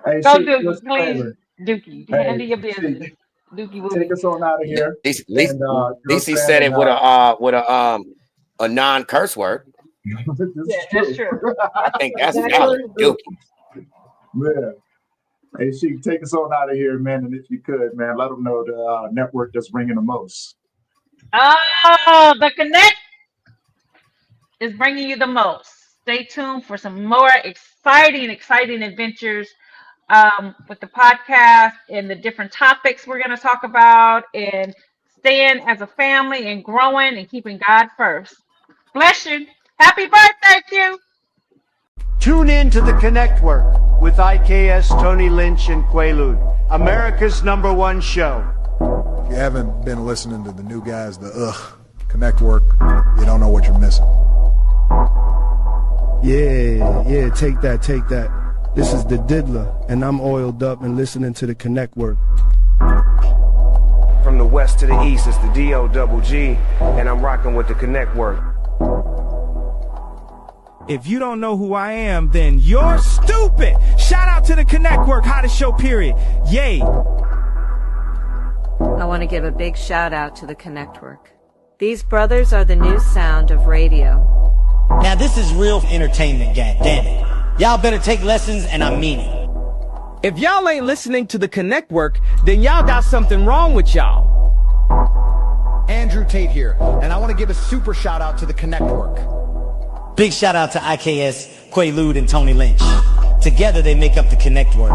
Hey, Go Sheik, Dookie, just a please. favor. Dookie, Hey, handle your business. Sheik, Dookie will take be. us on out of here. Lisa said it with a non-curse word. That's true. I think that's valid. Dookie. Man. Hey, Sheik, take us on out of here, man. And if you could, man, let them know the network that's bringing the most. Oh, the Connect is bringing you the most. Stay tuned for some more exciting adventures with the podcast and the different topics we're going to talk about, and staying as a family and growing and keeping God first. Bless you. Happy birthday, Q. Tune in to the Connect Work with IKS, Tony Lynch, and Quaalude, America's #1 show. If you haven't been listening to the new guys, the Connect Work, you don't know what you're missing. Yeah, take that. This is the Diddler, and I'm oiled up and listening to the Connect Work. From the west to the east, it's the DOGG, and I'm rocking with the Connect Work. If you don't know who I am, then you're stupid. Shout out to the Connect Work, hottest show, period. Yay. I want to give a big shout out to the Connect Work. These brothers are the new sound of radio. Now this is real entertainment, gang. Damn it. Y'all better take lessons, and I mean it. If y'all ain't listening to the Connect Work, then y'all got something wrong with y'all. Andrew Tate here, and I want to give a super shout out to the Connect Work. Big shout out to IKS, Quaalude, and Tony Lynch. Together they make up the Connect Work.